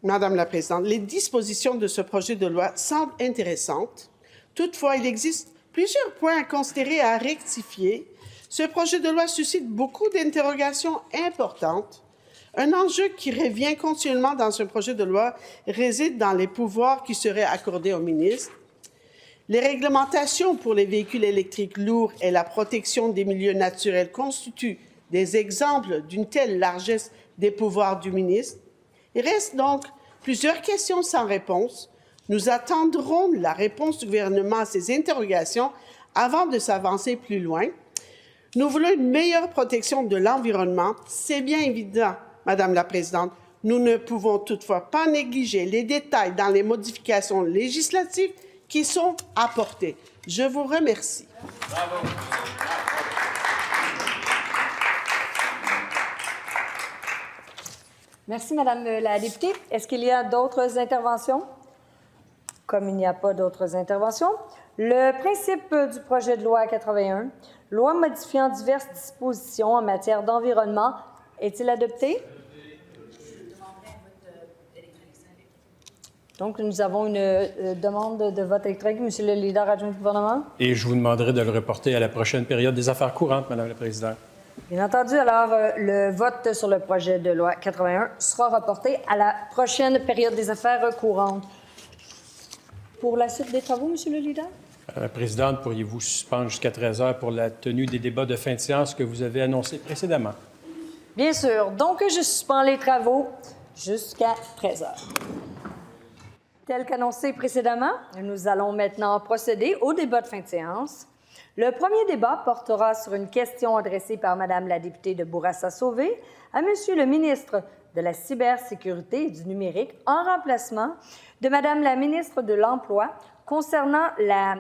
Madame la Présidente, les dispositions de ce projet de loi semblent intéressantes. Toutefois, il existe plusieurs points à considérer et à rectifier. Ce projet de loi suscite beaucoup d'interrogations importantes. Un enjeu qui revient continuellement dans ce projet de loi réside dans les pouvoirs qui seraient accordés au ministre. Les réglementations pour les véhicules électriques lourds et la protection des milieux naturels constituent des exemples d'une telle largesse des pouvoirs du ministre. Il reste donc plusieurs questions sans réponse. Nous attendrons la réponse du gouvernement à ces interrogations avant de s'avancer plus loin. Nous voulons une meilleure protection de l'environnement. C'est bien évident, Madame la Présidente. Nous ne pouvons toutefois pas négliger les détails dans les modifications législatives qui sont apportées. Je vous remercie. Bravo. Merci, Madame la députée. Est-ce qu'il y a d'autres interventions? Comme il n'y a pas d'autres interventions, le principe du projet de loi 81, loi modifiant diverses dispositions en matière d'environnement, est-il adopté? Donc, nous avons une demande de vote électronique. Monsieur le leader adjoint du gouvernement. Et je vous demanderai de le reporter à la prochaine période des affaires courantes, Madame la Présidente. Bien entendu, alors, le vote sur le projet de loi 81 sera reporté à la prochaine période des affaires courantes. Pour la suite des travaux, Monsieur le leader? Madame la Présidente, pourriez-vous suspendre jusqu'à 13 heures pour la tenue des débats de fin de séance que vous avez annoncés précédemment? Bien sûr. Donc, je suspends les travaux jusqu'à 13 heures. Tel qu'annoncé précédemment, nous allons maintenant procéder au débat de fin de séance. Le premier débat portera sur une question adressée par Mme la députée de Bourassa-Sauvé à Monsieur le ministre de la Cybersécurité et du Numérique en remplacement de Mme la ministre de l'Emploi concernant la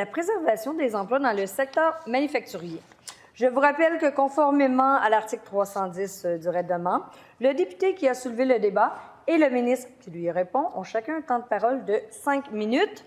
préservation des emplois dans le secteur manufacturier. Je vous rappelle que conformément à l'article 310 du règlement, le député qui a soulevé le débat et le ministre qui lui répond ont chacun un temps de parole de 5 minutes.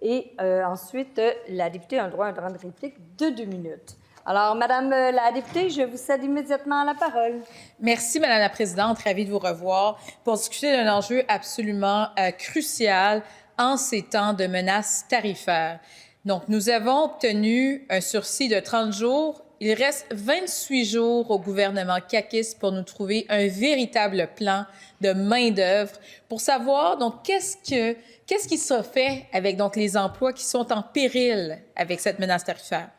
Et ensuite, la députée a le droit à un droit de réplique de 2 minutes. Alors, Madame la députée, je vous cède immédiatement la parole. Merci, Madame la Présidente. Ravie de vous revoir pour discuter d'un enjeu absolument crucial en ces temps de menaces tarifaires. Donc, nous avons obtenu un sursis de 30 jours. Il reste 28 jours au gouvernement caquiste pour nous trouver un véritable plan de main-d'œuvre pour savoir donc qu'est-ce qui sera fait avec donc les emplois qui sont en péril avec cette menace tarifaire.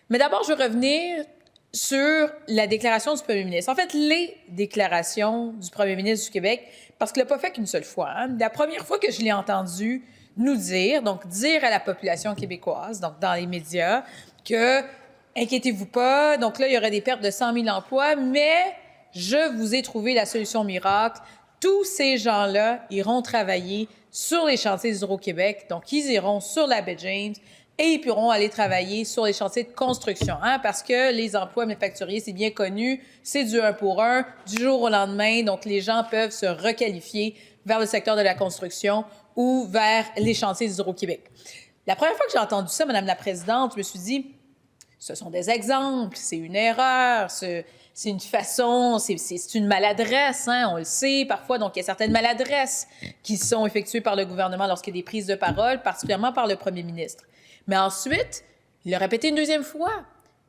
Mais d'abord, je veux revenir sur la déclaration du premier ministre. En fait, les déclarations du premier ministre du Québec, parce qu'il ne l'a pas fait qu'une seule fois. Hein. La première fois que je l'ai entendu nous dire, donc dire à la population québécoise, donc dans les médias, que inquiétez-vous pas, donc là, il y aurait des pertes de 100 000 emplois, mais je vous ai trouvé la solution miracle. Tous ces gens-là iront travailler sur les chantiers d'Hydro-Québec, donc ils iront sur la baie James et ils pourront aller travailler sur les chantiers de construction, hein, parce que les emplois manufacturiers, c'est bien connu, c'est du 1 pour 1, du jour au lendemain, donc les gens peuvent se requalifier vers le secteur de la construction ou vers les chantiers d'Hydro-Québec. La première fois que j'ai entendu ça, Madame la Présidente, je me suis dit, ce sont des exemples, c'est une erreur, c'est une façon, c'est une maladresse, hein, on le sait parfois. Donc, il y a certaines maladresses qui sont effectuées par le gouvernement lorsqu'il y a des prises de parole, particulièrement par le premier ministre. Mais ensuite, il l'a répété une deuxième fois,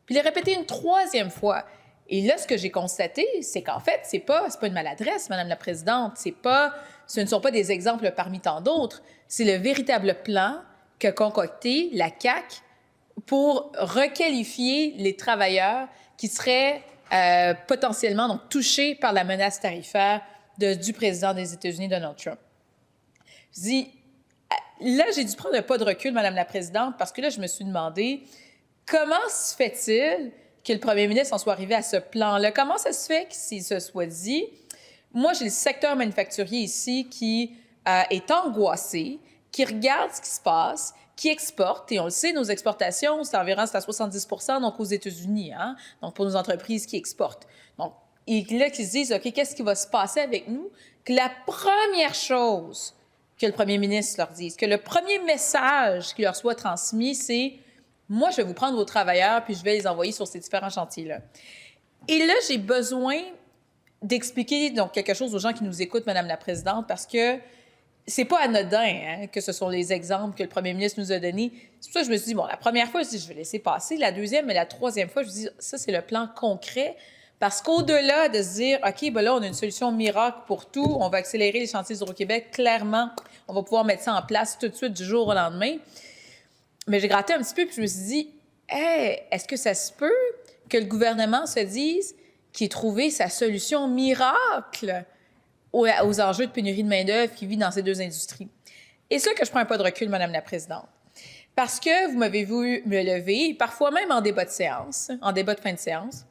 puis il l'a répété une troisième fois. Et là, ce que j'ai constaté, c'est qu'en fait, c'est pas une maladresse, Madame la Présidente, ce ne sont pas des exemples parmi tant d'autres, c'est le véritable plan qu'a concocté la CAQ pour requalifier les travailleurs qui seraient potentiellement donc, touchés par la menace tarifaire du président des États-Unis, Donald Trump. Je dis, là, j'ai dû prendre un pas de recul, Madame la Présidente, parce que là, je me suis demandé, comment se fait-il que le premier ministre en soit arrivé à ce plan-là? Comment ça se fait qu'il se soit dit, moi, j'ai le secteur manufacturier ici qui est angoissé, qui regarde ce qui se passe, qui exportent, et on le sait, nos exportations, c'est à 70 % donc aux États-Unis, hein? Donc pour nos entreprises qui exportent. Donc, et là, qui se disent, OK, qu'est-ce qui va se passer avec nous? Que la première chose que le premier ministre leur dise, que le premier message qui leur soit transmis, c'est « Moi, je vais vous prendre vos travailleurs, puis je vais les envoyer sur ces différents chantiers-là. » Et là, j'ai besoin d'expliquer donc quelque chose aux gens qui nous écoutent, Madame la Présidente, parce que c'est pas anodin hein, que ce sont les exemples que le premier ministre nous a donnés. C'est pour ça que je me suis dit, bon, la première fois, je vais laisser passer. La deuxième et la troisième fois, je me dis, ça, c'est le plan concret. Parce qu'au-delà de se dire, OK, ben là, on a une solution miracle pour tout, on va accélérer les chantiers d'Hydro-Québec, clairement, on va pouvoir mettre ça en place tout de suite du jour au lendemain. Mais j'ai gratté un petit peu, puis je me suis dit, hey, est-ce que ça se peut que le gouvernement se dise qu'il ait trouvé sa solution miracle aux enjeux de pénurie de main-d'œuvre qui vit dans ces deux industries? Et ça que je prends un pas de recul, Madame la Présidente. Parce que vous m'avez vu me lever, parfois même en débat de séance, en débat de fin de séance,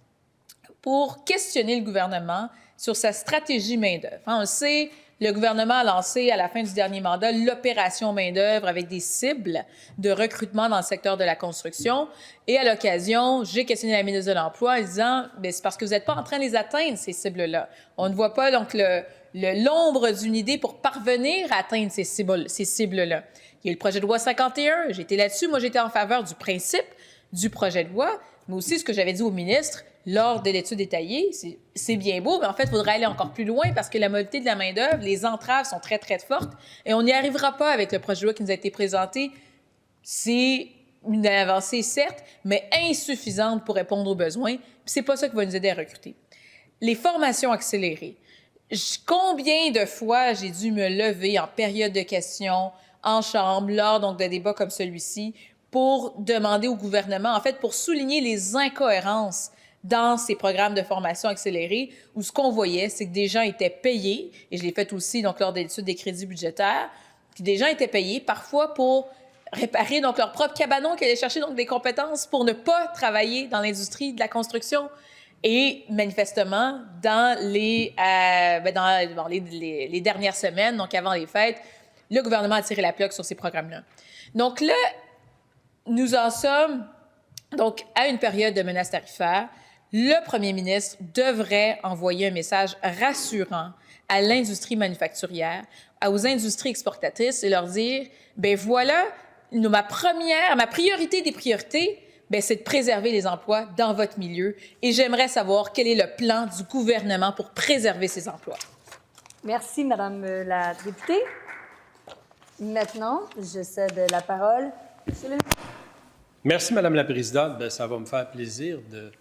pour questionner le gouvernement sur sa stratégie main-d'œuvre. On le sait, le gouvernement a lancé à la fin du dernier mandat l'opération main-d'œuvre avec des cibles de recrutement dans le secteur de la construction. Et à l'occasion, j'ai questionné la ministre de l'Emploi en disant « c'est parce que vous n'êtes pas en train de les atteindre, ces cibles-là. On ne voit pas donc l'ombre d'une idée pour parvenir à atteindre ces cibles-là. » Il y a le projet de loi 51, j'étais là-dessus. Moi, j'étais en faveur du principe du projet de loi, mais aussi ce que j'avais dit au ministre lors de l'étude détaillée, c'est bien beau, mais en fait, il faudrait aller encore plus loin parce que la mobilité de la main-d'œuvre, les entraves sont très, très fortes et on n'y arrivera pas avec le projet de loi qui nous a été présenté. C'est une avancée, certes, mais insuffisante pour répondre aux besoins. Puis c'est pas ça qui va nous aider à recruter. Les formations accélérées. Combien de fois j'ai dû me lever en période de questions, en chambre, lors donc de débats comme celui-ci, pour demander au gouvernement, en fait, pour souligner les incohérences dans ces programmes de formation accélérée, où ce qu'on voyait, c'est que des gens étaient payés, et je l'ai fait aussi donc lors de l'étude des crédits budgétaires, puis des gens étaient payés parfois pour réparer donc leur propre cabanon, qui allaient chercher donc des compétences pour ne pas travailler dans l'industrie de la construction. Et manifestement, dans les dernières semaines, donc avant les fêtes, le gouvernement a tiré la plug sur ces programmes-là. Donc là, nous en sommes donc à une période de menace tarifaire. Le premier ministre devrait envoyer un message rassurant à l'industrie manufacturière, aux industries exportatrices et leur dire, ben voilà, ma priorité des priorités, ben c'est de préserver les emplois dans votre milieu. Et j'aimerais savoir quel est le plan du gouvernement pour préserver ces emplois. Merci, Madame la députée. Maintenant, je cède la parole. Monsieur le ministre. Merci, Madame la Présidente. Bien, ça va me faire plaisir de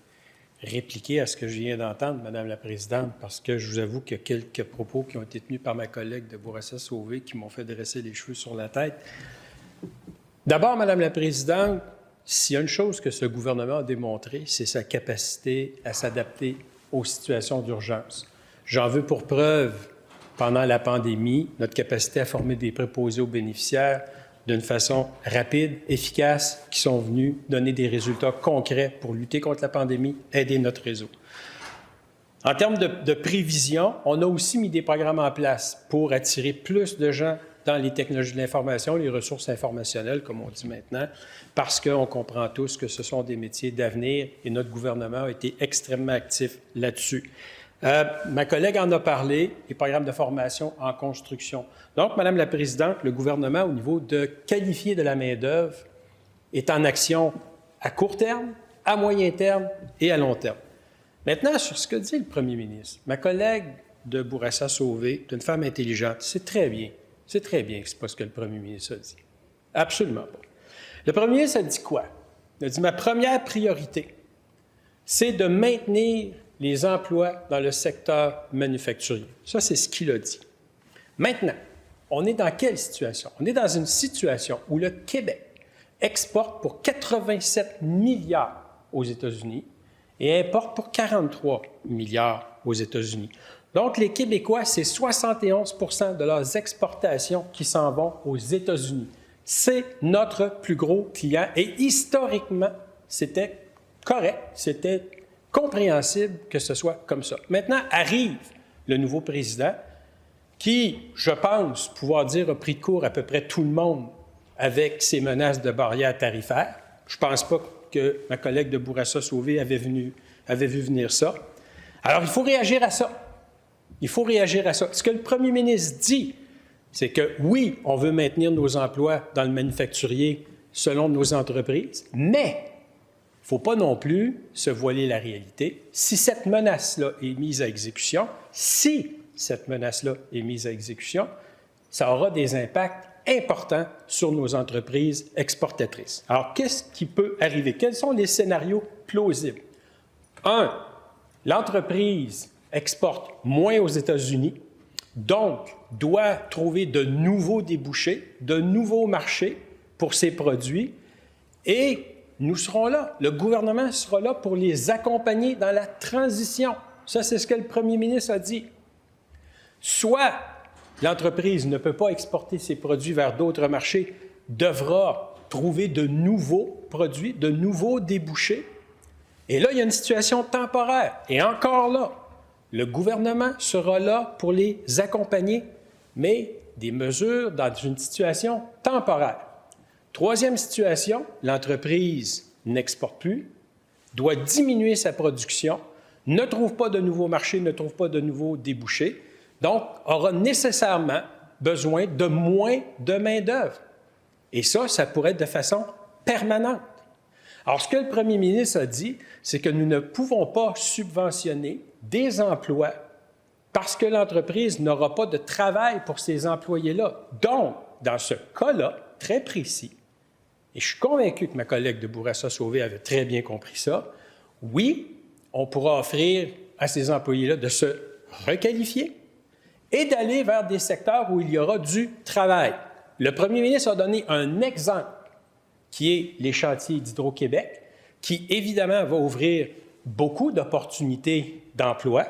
répliquer à ce que je viens d'entendre, Madame la Présidente, parce que je vous avoue qu'il y a quelques propos qui ont été tenus par ma collègue de Bourassa-Sauvé qui m'ont fait dresser les cheveux sur la tête. D'abord, Madame la Présidente, s'il y a une chose que ce gouvernement a démontré, c'est sa capacité à s'adapter aux situations d'urgence. J'en veux pour preuve, pendant la pandémie, notre capacité à former des préposés aux bénéficiaires d'une façon rapide, efficace, qui sont venus donner des résultats concrets pour lutter contre la pandémie, aider notre réseau. En termes de prévision, on a aussi mis des programmes en place pour attirer plus de gens dans les technologies de l'information, les ressources informationnelles, comme on dit maintenant, parce qu'on comprend tous que ce sont des métiers d'avenir et notre gouvernement a été extrêmement actif là-dessus. Ma collègue en a parlé, les programmes de formation en construction. Donc, Madame la Présidente, le gouvernement, au niveau de qualifier de la main-d'œuvre, est en action à court terme, à moyen terme et à long terme. Maintenant, sur ce que dit le premier ministre, ma collègue de Bourassa-Sauvé, d'une femme intelligente, c'est très bien que ce n'est pas ce que le premier ministre a dit. Absolument pas. Le premier ministre a dit quoi? Il a dit, ma première priorité, c'est de maintenir les emplois dans le secteur manufacturier. Ça, c'est ce qu'il a dit. Maintenant, on est dans quelle situation? On est dans une situation où le Québec exporte pour 87 milliards aux États-Unis et importe pour 43 milliards aux États-Unis. Donc, les Québécois, c'est 71 % de leurs exportations qui s'en vont aux États-Unis. C'est notre plus gros client et historiquement, c'était correct, c'était compréhensible que ce soit comme ça. Maintenant, arrive le nouveau président qui, je pense, pouvoir dire, a pris de court à peu près tout le monde avec ses menaces de barrières tarifaires. Je ne pense pas que ma collègue de Bourassa-Sauvé avait vu venir ça. Alors, il faut réagir à ça. Il faut réagir à ça. Ce que le premier ministre dit, c'est que oui, on veut maintenir nos emplois dans le manufacturier selon nos entreprises, mais il ne faut pas non plus se voiler la réalité. Si cette menace-là est mise à exécution, ça aura des impacts importants sur nos entreprises exportatrices. Alors, qu'est-ce qui peut arriver? Quels sont les scénarios plausibles? Un, L'entreprise exporte moins aux États-Unis, donc doit trouver de nouveaux débouchés, de nouveaux marchés pour ses produits, et nous serons là. Le gouvernement sera là pour les accompagner dans la transition. Ça, c'est ce que le premier ministre a dit. Soit l'entreprise ne peut pas exporter ses produits vers d'autres marchés, devra trouver de nouveaux produits, de nouveaux débouchés. Et là, il y a une situation temporaire. Et encore là, le gouvernement sera là pour les accompagner, mais des mesures dans une situation temporaire. Troisième situation, l'entreprise n'exporte plus, doit diminuer sa production, ne trouve pas de nouveaux marchés, ne trouve pas de nouveaux débouchés, donc aura nécessairement besoin de moins de main-d'œuvre. Et ça pourrait être de façon permanente. Alors, ce que le premier ministre a dit, c'est que nous ne pouvons pas subventionner des emplois parce que l'entreprise n'aura pas de travail pour ces employés-là. Donc, dans ce cas-là, très précis, et je suis convaincu que ma collègue de Bourassa-Sauvé avait très bien compris ça, oui, on pourra offrir à ces employés-là de se requalifier et d'aller vers des secteurs où il y aura du travail. Le premier ministre a donné un exemple qui est les chantiers d'Hydro-Québec, qui évidemment va ouvrir beaucoup d'opportunités d'emploi.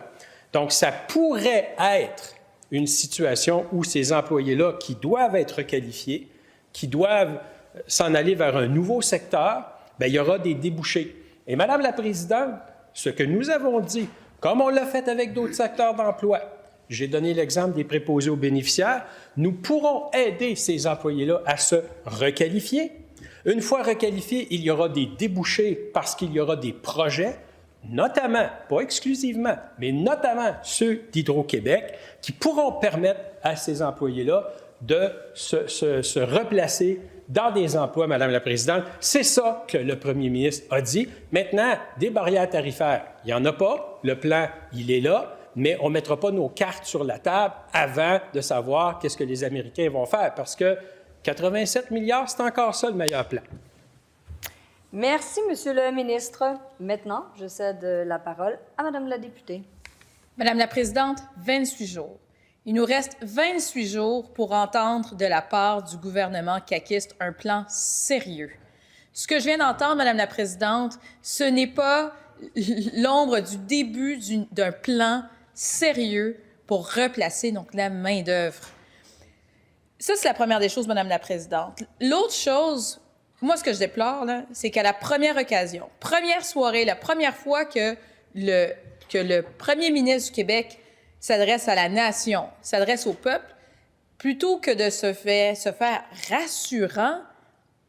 Donc, ça pourrait être une situation où ces employés-là qui doivent être qualifiés, qui doivent s'en aller vers un nouveau secteur, bien, il y aura des débouchés. Et Madame la Présidente, ce que nous avons dit, comme on l'a fait avec d'autres secteurs d'emploi, j'ai donné l'exemple des préposés aux bénéficiaires, nous pourrons aider ces employés-là à se requalifier. Une fois requalifiés, il y aura des débouchés parce qu'il y aura des projets, notamment, pas exclusivement, mais notamment ceux d'Hydro-Québec, qui pourront permettre à ces employés-là de se replacer dans des emplois, Madame la Présidente. C'est ça que le premier ministre a dit. Maintenant, des barrières tarifaires, il n'y en a pas. Le plan, il est là, mais on ne mettra pas nos cartes sur la table avant de savoir qu'est-ce que les Américains vont faire, parce que 87 milliards, c'est encore ça le meilleur plan. Merci, Monsieur le ministre. Maintenant, je cède la parole à Madame la députée. Madame la Présidente, 28 jours. Il nous reste 28 jours pour entendre de la part du gouvernement caquiste un plan sérieux. Ce que je viens d'entendre, Madame la Présidente, ce n'est pas l'ombre du début d'un plan sérieux pour replacer donc la main-d'œuvre. Ça, c'est la première des choses, Madame la Présidente. L'autre chose, moi, ce que je déplore, c'est qu'à la première occasion, première soirée, la première fois que le premier ministre du Québec s'adresse à la nation, s'adresse au peuple, plutôt que de se faire rassurant,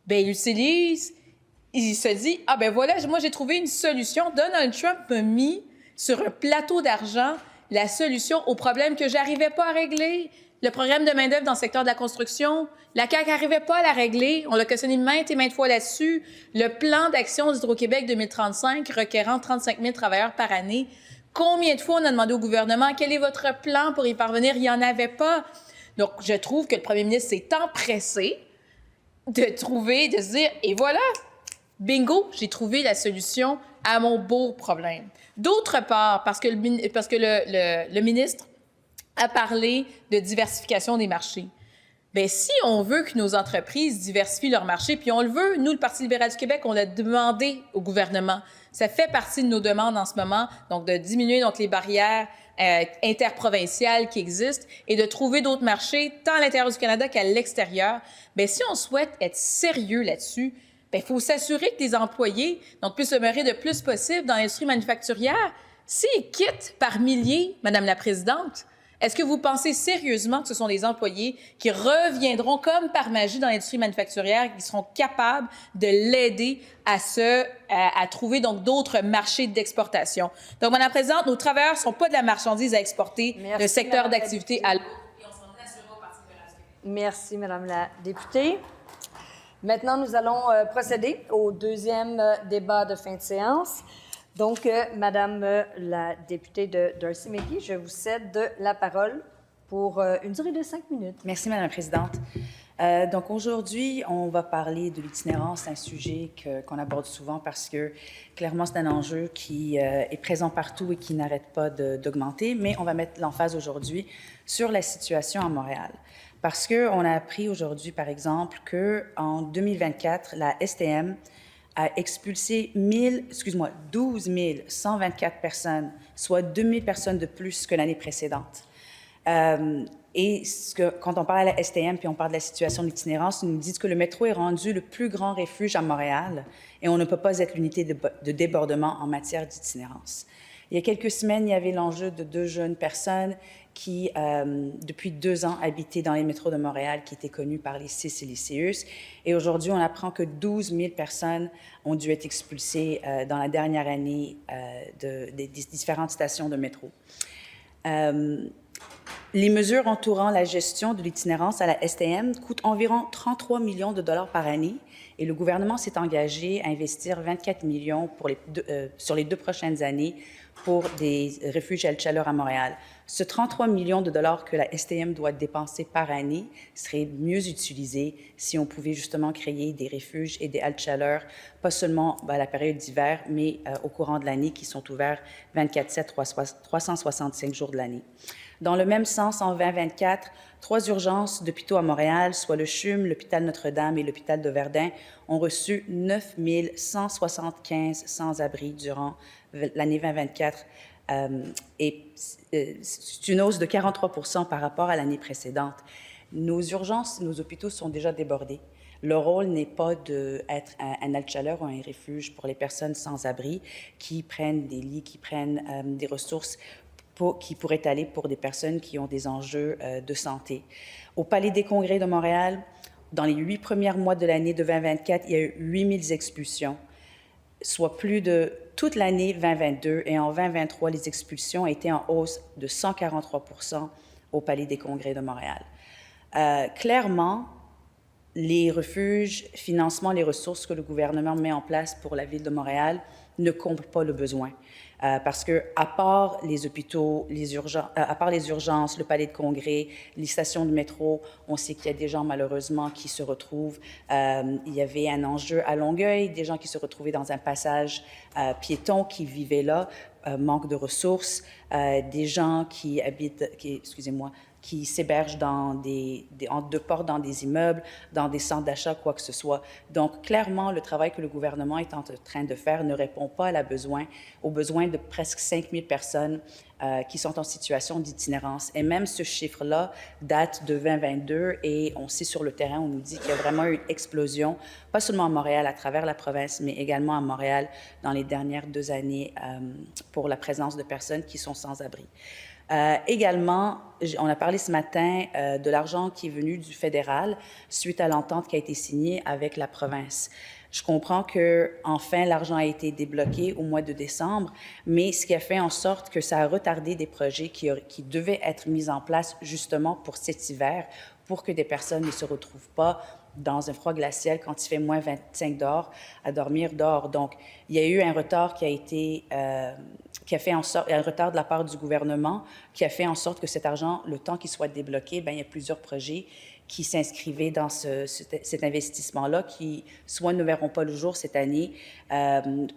bien, il se dit, ah ben voilà, moi j'ai trouvé une solution. Donald Trump m'a mis sur un plateau d'argent la solution au problème que j'arrivais pas à régler. Le programme de main-d'œuvre dans le secteur de la construction, la CAQ n'arrivait pas à la régler. On l'a questionné maintes et maintes fois là-dessus. Le plan d'action d'Hydro-Québec 2035 requérant 35 000 travailleurs par année. Combien de fois on a demandé au gouvernement quel est votre plan pour y parvenir? Il n'y en avait pas. Donc, je trouve que le premier ministre s'est empressé de se dire, et voilà, bingo, j'ai trouvé la solution à mon beau problème. D'autre part, parce que le ministre a parlé de diversification des marchés. Bien, si on veut que nos entreprises diversifient leurs marchés, puis on le veut, nous, le Parti libéral du Québec, on l'a demandé au gouvernement. Ça fait partie de nos demandes en ce moment, donc de diminuer les barrières interprovinciales qui existent et de trouver d'autres marchés, tant à l'intérieur du Canada qu'à l'extérieur. Bien, si on souhaite être sérieux là-dessus, il faut s'assurer que les employés puissent demeurer le plus possible dans l'industrie manufacturière. S'ils quittent par milliers, Madame la Présidente, est-ce que vous pensez sérieusement que ce sont des employés qui reviendront comme par magie dans l'industrie manufacturière, qui seront capables de l'aider à trouver donc d'autres marchés d'exportation? Donc, Madame la Présidente, nos travailleurs ne sont pas de la marchandise à exporter d'un secteur d'activité à l'autre. Merci, Madame la députée. Maintenant, nous allons procéder au deuxième débat de fin de séance. Donc, Madame la députée de Darcy-McGee, je vous cède la parole pour une durée de 5 minutes. Merci, Madame la Présidente. Donc aujourd'hui, on va parler de l'itinérance, un sujet qu'on aborde souvent parce que clairement c'est un enjeu qui est présent partout et qui n'arrête pas d'augmenter, mais on va mettre l'emphase aujourd'hui sur la situation à Montréal. Parce qu'on a appris aujourd'hui, par exemple, qu'en 2024, la STM a expulsé 12 124 personnes, soit 2 000 personnes de plus que l'année précédente. Et quand on parle à la STM puis on parle de la situation de l'itinérance, ils nous disent que le métro est rendu le plus grand refuge à Montréal et on ne peut pas être l'unité de débordement en matière d'itinérance. Il y a quelques semaines, il y avait l'enjeu de 2 jeunes personnes qui, depuis 2 ans, habitaient dans les métros de Montréal, qui étaient connus par les CIS et les CIUS. Et aujourd'hui, on apprend que 12 000 personnes ont dû être expulsées dans la dernière année des différentes stations de métro. Les mesures entourant la gestion de l'itinérance à la STM coûtent environ 33 millions de dollars par année et le gouvernement s'est engagé à investir 24 millions sur les 2 prochaines années pour des refuges à chaleur à Montréal. Ce 33 millions de dollars que la STM doit dépenser par année serait mieux utilisé si on pouvait justement créer des refuges et des haltes chaleur, pas seulement à la période d'hiver, mais au courant de l'année qui sont ouverts 24/7, 365 jours de l'année. Dans le même sens, en 2024, 3 urgences d'hôpitaux à Montréal, soit le CHUM, l'hôpital Notre-Dame et l'hôpital de Verdun, ont reçu 9 175 sans-abri durant l'année 2024. Et c'est une hausse de 43 % par rapport à l'année précédente. Nos urgences, nos hôpitaux sont déjà débordés. Le rôle n'est pas d'être un halte chaleur ou un refuge pour les personnes sans abri qui prennent des lits, qui prennent des ressources qui pourraient aller pour des personnes qui ont des enjeux de santé. Au Palais des Congrès de Montréal, dans les 8 premiers mois de l'année de 2024, il y a eu 8 000 expulsions, soit plus de toute l'année 2022. Et en 2023, les expulsions étaient en hausse de 143 % au Palais des Congrès de Montréal. Clairement, les refuges, financement, les ressources que le gouvernement met en place pour la Ville de Montréal ne comblent pas le besoin. Parce que, à part les hôpitaux, à part les urgences, le palais de congrès, les stations de métro, on sait qu'il y a des gens, malheureusement, qui se retrouvent. Il y avait un enjeu à Longueuil, des gens qui se retrouvaient dans un passage piéton, qui vivaient là, manque de ressources, des gens qui habitent, qui s'hébergent en 2 portes dans des immeubles, dans des centres d'achat, quoi que ce soit. Donc, clairement, le travail que le gouvernement est en train de faire ne répond pas aux besoins de presque 5 000 personnes qui sont en situation d'itinérance. Et même ce chiffre-là date de 2022 et on sait sur le terrain, on nous dit qu'il y a vraiment eu une explosion, pas seulement à Montréal, à travers la province, mais également à Montréal dans les dernières 2 années pour la présence de personnes qui sont sans abri. Également, on a parlé ce matin de l'argent qui est venu du fédéral suite à l'entente qui a été signée avec la province. Je comprends que, enfin, l'argent a été débloqué au mois de décembre, mais ce qui a fait en sorte que ça a retardé des projets qui devaient être mis en place justement pour cet hiver, pour que des personnes ne se retrouvent pas dans un froid glacial quand il fait moins 25 dehors, à dormir dehors. Donc, il y a eu un retard qui a fait en sorte, un retard de la part du gouvernement qui a fait en sorte que cet argent, le temps qu'il soit débloqué, bien, il y a plusieurs projets qui s'inscrivaient dans cet investissement-là, qui soit ne verront pas le jour cette année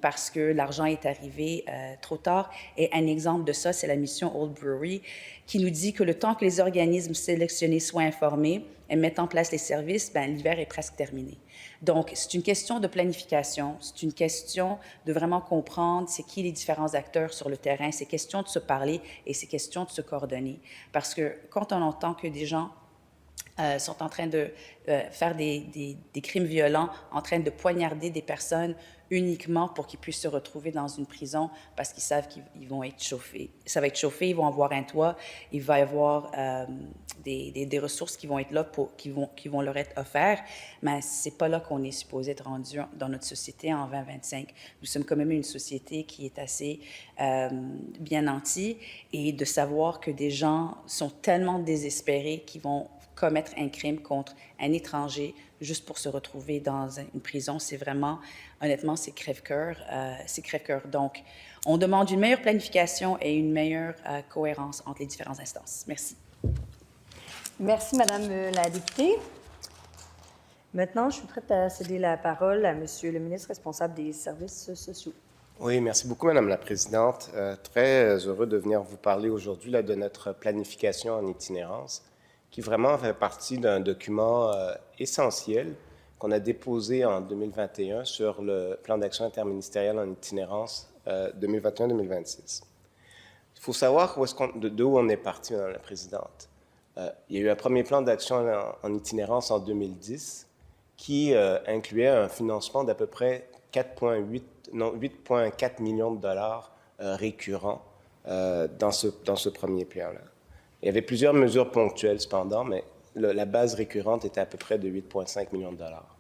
parce que l'argent est arrivé trop tard. Et un exemple de ça, c'est la mission Old Brewery, qui nous dit que le temps que les organismes sélectionnés soient informés et mettent en place les services, bien, l'hiver est presque terminé. Donc, c'est une question de planification, c'est une question de vraiment comprendre c'est qui les différents acteurs sur le terrain, c'est question de se parler et c'est question de se coordonner. Parce que quand on entend que des gens sont en train de faire des crimes violents, en train de poignarder des personnes uniquement pour qu'ils puissent se retrouver dans une prison parce qu'ils savent qu'ils vont être chauffés. Ça va être chauffé, ils vont avoir un toit, il va y avoir des ressources qui vont être là, qui vont leur être offertes, mais c'est pas là qu'on est supposé être rendu dans notre société en 2025. Nous sommes quand même une société qui est assez bien nantie et de savoir que des gens sont tellement désespérés qu'ils vont commettre un crime contre un étranger juste pour se retrouver dans une prison, c'est vraiment, honnêtement, c'est crève-cœur. Donc, on demande une meilleure planification et une meilleure cohérence entre les différentes instances. Merci. Merci, Madame la députée. Maintenant, je suis prête à céder la parole à Monsieur le ministre responsable des services sociaux. Oui, merci beaucoup, Madame la Présidente. Très heureux de venir vous parler aujourd'hui de notre planification en itinérance, qui vraiment fait partie d'un document essentiel qu'on a déposé en 2021 sur le plan d'action interministériel en itinérance 2021-2026. Il faut savoir d'où on est parti, Madame la Présidente. Il y a eu un premier plan d'action en itinérance en 2010 qui incluait un financement d'à peu près 8,4 millions de dollars récurrents dans ce premier plan-là. Il y avait plusieurs mesures ponctuelles, cependant, mais la base récurrente était à peu près de 8,5 millions de dollars.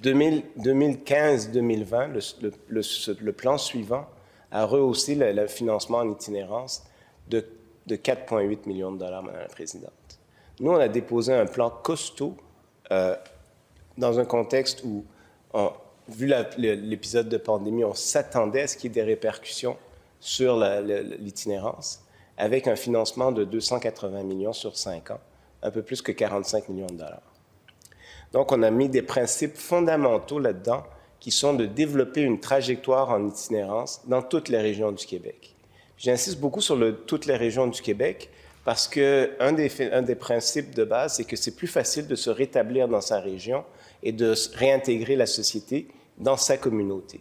2015-2020, le plan suivant a rehaussé le financement en itinérance de 4,8 millions de dollars, Madame la Présidente. Nous, on a déposé un plan costaud dans un contexte où, vu l'épisode de pandémie, on s'attendait à ce qu'il y ait des répercussions sur l'itinérance, avec un financement de 280 millions sur 5 ans, un peu plus que 45 millions de dollars. Donc, on a mis des principes fondamentaux là-dedans qui sont de développer une trajectoire en itinérance dans toutes les régions du Québec. J'insiste beaucoup sur toutes les régions du Québec parce qu'un des principes de base, c'est que c'est plus facile de se rétablir dans sa région et de réintégrer la société dans sa communauté.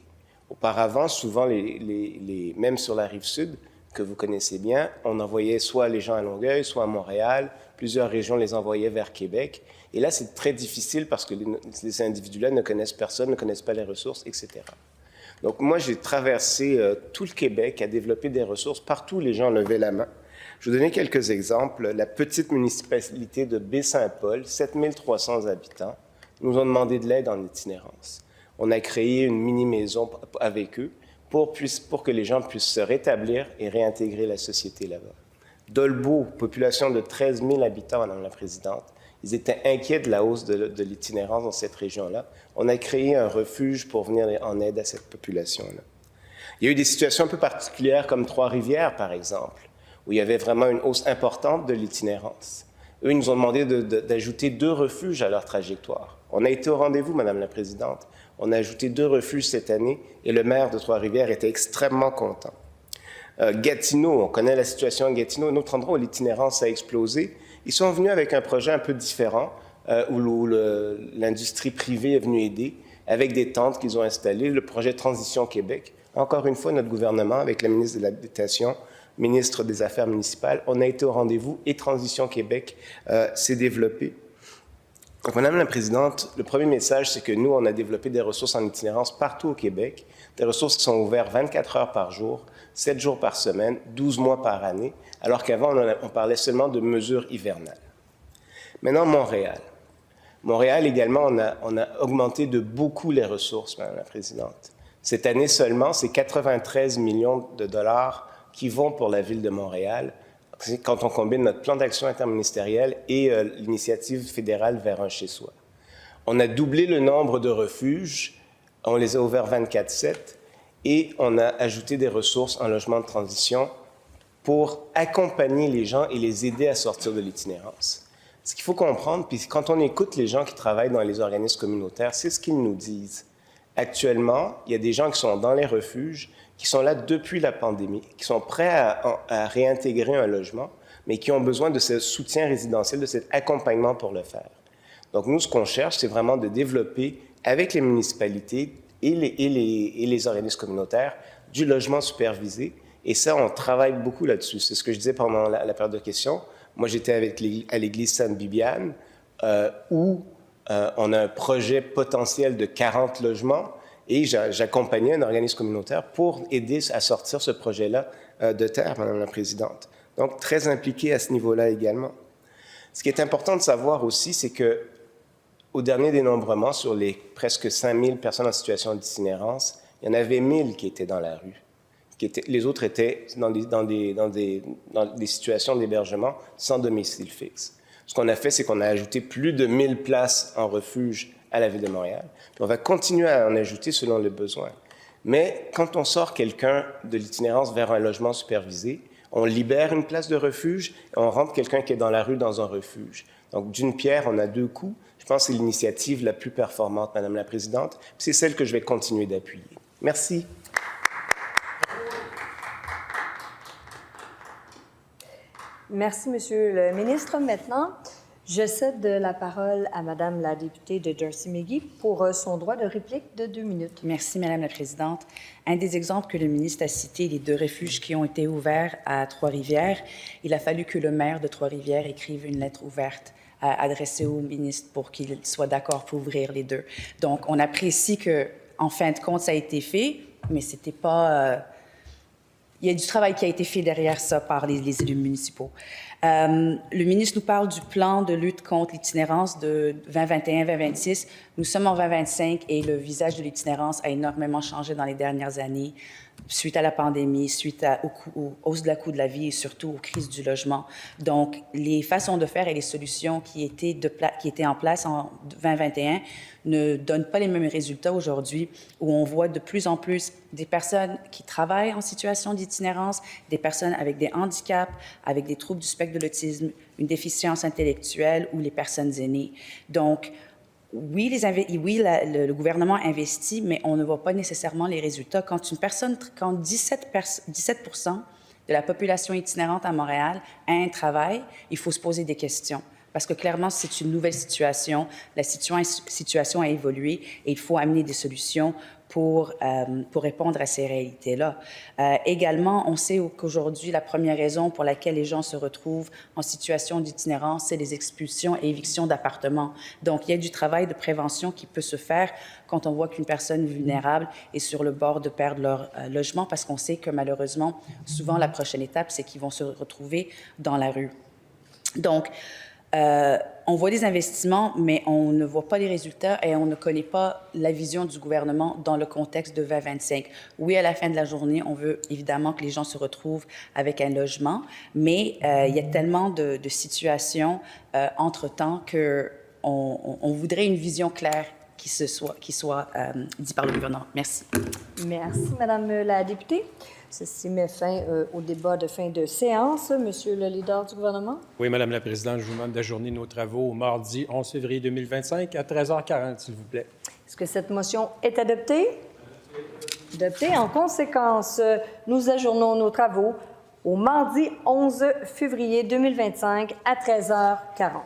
Auparavant, souvent, même sur la Rive-Sud, que vous connaissez bien, on envoyait soit les gens à Longueuil, soit à Montréal, plusieurs régions les envoyaient vers Québec. Et là, c'est très difficile parce que ces individus-là ne connaissent personne, ne connaissent pas les ressources, etc. Donc, moi, j'ai traversé tout le Québec à développer des ressources. Partout, les gens levaient la main. Je vais vous donner quelques exemples. La petite municipalité de Baie-Saint-Paul, 7300 habitants, nous ont demandé de l'aide en itinérance. On a créé une mini-maison avec eux pour que les gens puissent se rétablir et réintégrer la société là-bas. Dolbeau, population de 13 000 habitants, Madame la Présidente, ils étaient inquiets de la hausse de l'itinérance dans cette région-là. On a créé un refuge pour venir en aide à cette population-là. Il y a eu des situations un peu particulières comme Trois-Rivières, par exemple, où il y avait vraiment une hausse importante de l'itinérance. Eux, ils nous ont demandé d'ajouter 2 refuges à leur trajectoire. On a été au rendez-vous, Madame la Présidente. On a ajouté 2 refuges cette année et le maire de Trois-Rivières était extrêmement content. Gatineau, on connaît la situation à Gatineau, un autre endroit où l'itinérance a explosé. Ils sont venus avec un projet un peu différent où l'industrie privée est venue aider avec des tentes qu'ils ont installées, le projet Transition Québec. Encore une fois, notre gouvernement, avec la ministre de l'Habitation, ministre des Affaires municipales, on a été au rendez-vous et Transition Québec s'est développé. Donc, Madame la Présidente, le premier message, c'est que nous, on a développé des ressources en itinérance partout au Québec, des ressources qui sont ouvertes 24 heures par jour, 7 jours par semaine, 12 mois par année, alors qu'avant, on parlait seulement de mesures hivernales. Maintenant, Montréal. Montréal, également, on a augmenté de beaucoup les ressources, Madame la Présidente. Cette année seulement, c'est 93 millions de dollars qui vont pour la Ville de Montréal, quand on combine notre plan d'action interministériel et l'initiative fédérale vers un chez-soi. On a doublé le nombre de refuges, on les a ouverts 24/7, et on a ajouté des ressources en logement de transition pour accompagner les gens et les aider à sortir de l'itinérance. Ce qu'il faut comprendre, puis quand on écoute les gens qui travaillent dans les organismes communautaires, c'est ce qu'ils nous disent. Actuellement, il y a des gens qui sont dans les refuges, qui sont là depuis la pandémie, qui sont prêts à réintégrer un logement, mais qui ont besoin de ce soutien résidentiel, de cet accompagnement pour le faire. Donc, nous, ce qu'on cherche, c'est vraiment de développer avec les municipalités et les organismes communautaires du logement supervisé. Et ça, on travaille beaucoup là-dessus. C'est ce que je disais pendant la période de questions. Moi, j'étais à l'église Sainte-Bibiane, où on a un projet potentiel de 40 logements, et j'accompagnais un organisme communautaire pour aider à sortir ce projet-là de terre, Madame la Présidente. Donc, très impliqué à ce niveau-là également. Ce qui est important de savoir aussi, c'est que au dernier dénombrement, sur les presque 5000 personnes en situation d'itinérance, il y en avait 1000 qui étaient dans la rue. Les autres étaient dans des situations d'hébergement sans domicile fixe. Ce qu'on a fait, c'est qu'on a ajouté plus de 1000 places en refuge à la Ville de Montréal. Puis on va continuer à en ajouter selon les besoins. Mais quand on sort quelqu'un de l'itinérance vers un logement supervisé, on libère une place de refuge et on rentre quelqu'un qui est dans la rue dans un refuge. Donc, d'une pierre, on a 2 coups. Je pense que c'est l'initiative la plus performante, Madame la Présidente. C'est celle que je vais continuer d'appuyer. Merci. Merci, Monsieur le ministre. Maintenant, je cède la parole à Madame la députée de Darcy-McGee pour son droit de réplique de 2 minutes. Merci, Madame la Présidente. Un des exemples que le ministre a cité, les 2 refuges qui ont été ouverts à Trois-Rivières, il a fallu que le maire de Trois-Rivières écrive une lettre ouverte adressée au ministre pour qu'il soit d'accord pour ouvrir les 2. Donc, on apprécie que, en fin de compte, ça a été fait, mais c'était pas... il y a du travail qui a été fait derrière ça par les élus municipaux. Le ministre nous parle du plan de lutte contre l'itinérance de 2021-2026. Nous sommes en 2025 et le visage de l'itinérance a énormément changé dans les dernières années suite à la pandémie, suite aux hausses de la coût de la vie et surtout aux crises du logement. Donc, les façons de faire et les solutions qui étaient en place en 2021 ne donnent pas les mêmes résultats aujourd'hui, où on voit de plus en plus des personnes qui travaillent en situation d'itinérance, des personnes avec des handicaps, avec des troubles du spectre de l'autisme, une déficience intellectuelle ou les personnes aînées. Donc, oui, le gouvernement investit, mais on ne voit pas nécessairement les résultats. Quand 17 de la population itinérante à Montréal a un travail, il faut se poser des questions. Parce que clairement, c'est une nouvelle situation. La situation a évolué et il faut amener des solutions pour répondre à ces réalités-là. Également, on sait qu'aujourd'hui, la première raison pour laquelle les gens se retrouvent en situation d'itinérance, c'est les expulsions et évictions d'appartements. Donc, il y a du travail de prévention qui peut se faire quand on voit qu'une personne vulnérable est sur le bord de perdre leur logement, parce qu'on sait que malheureusement, souvent, la prochaine étape, c'est qu'ils vont se retrouver dans la rue. Donc, on voit des investissements, mais on ne voit pas les résultats et on ne connaît pas la vision du gouvernement dans le contexte de 2025. Oui, à la fin de la journée, on veut évidemment que les gens se retrouvent avec un logement, mais il y a tellement de situations entre-temps qu'on voudrait une vision claire qui soit dit par le gouvernement. Merci. Merci, Madame la députée. Ceci met fin au débat de fin de séance. Monsieur le leader du gouvernement. Oui, Madame la Présidente, je vous demande d'ajourner nos travaux au mardi 11 février 2025 à 13h40, s'il vous plaît. Est-ce que cette motion est adoptée? Adoptée. En conséquence, nous ajournons nos travaux au mardi 11 février 2025 à 13h40.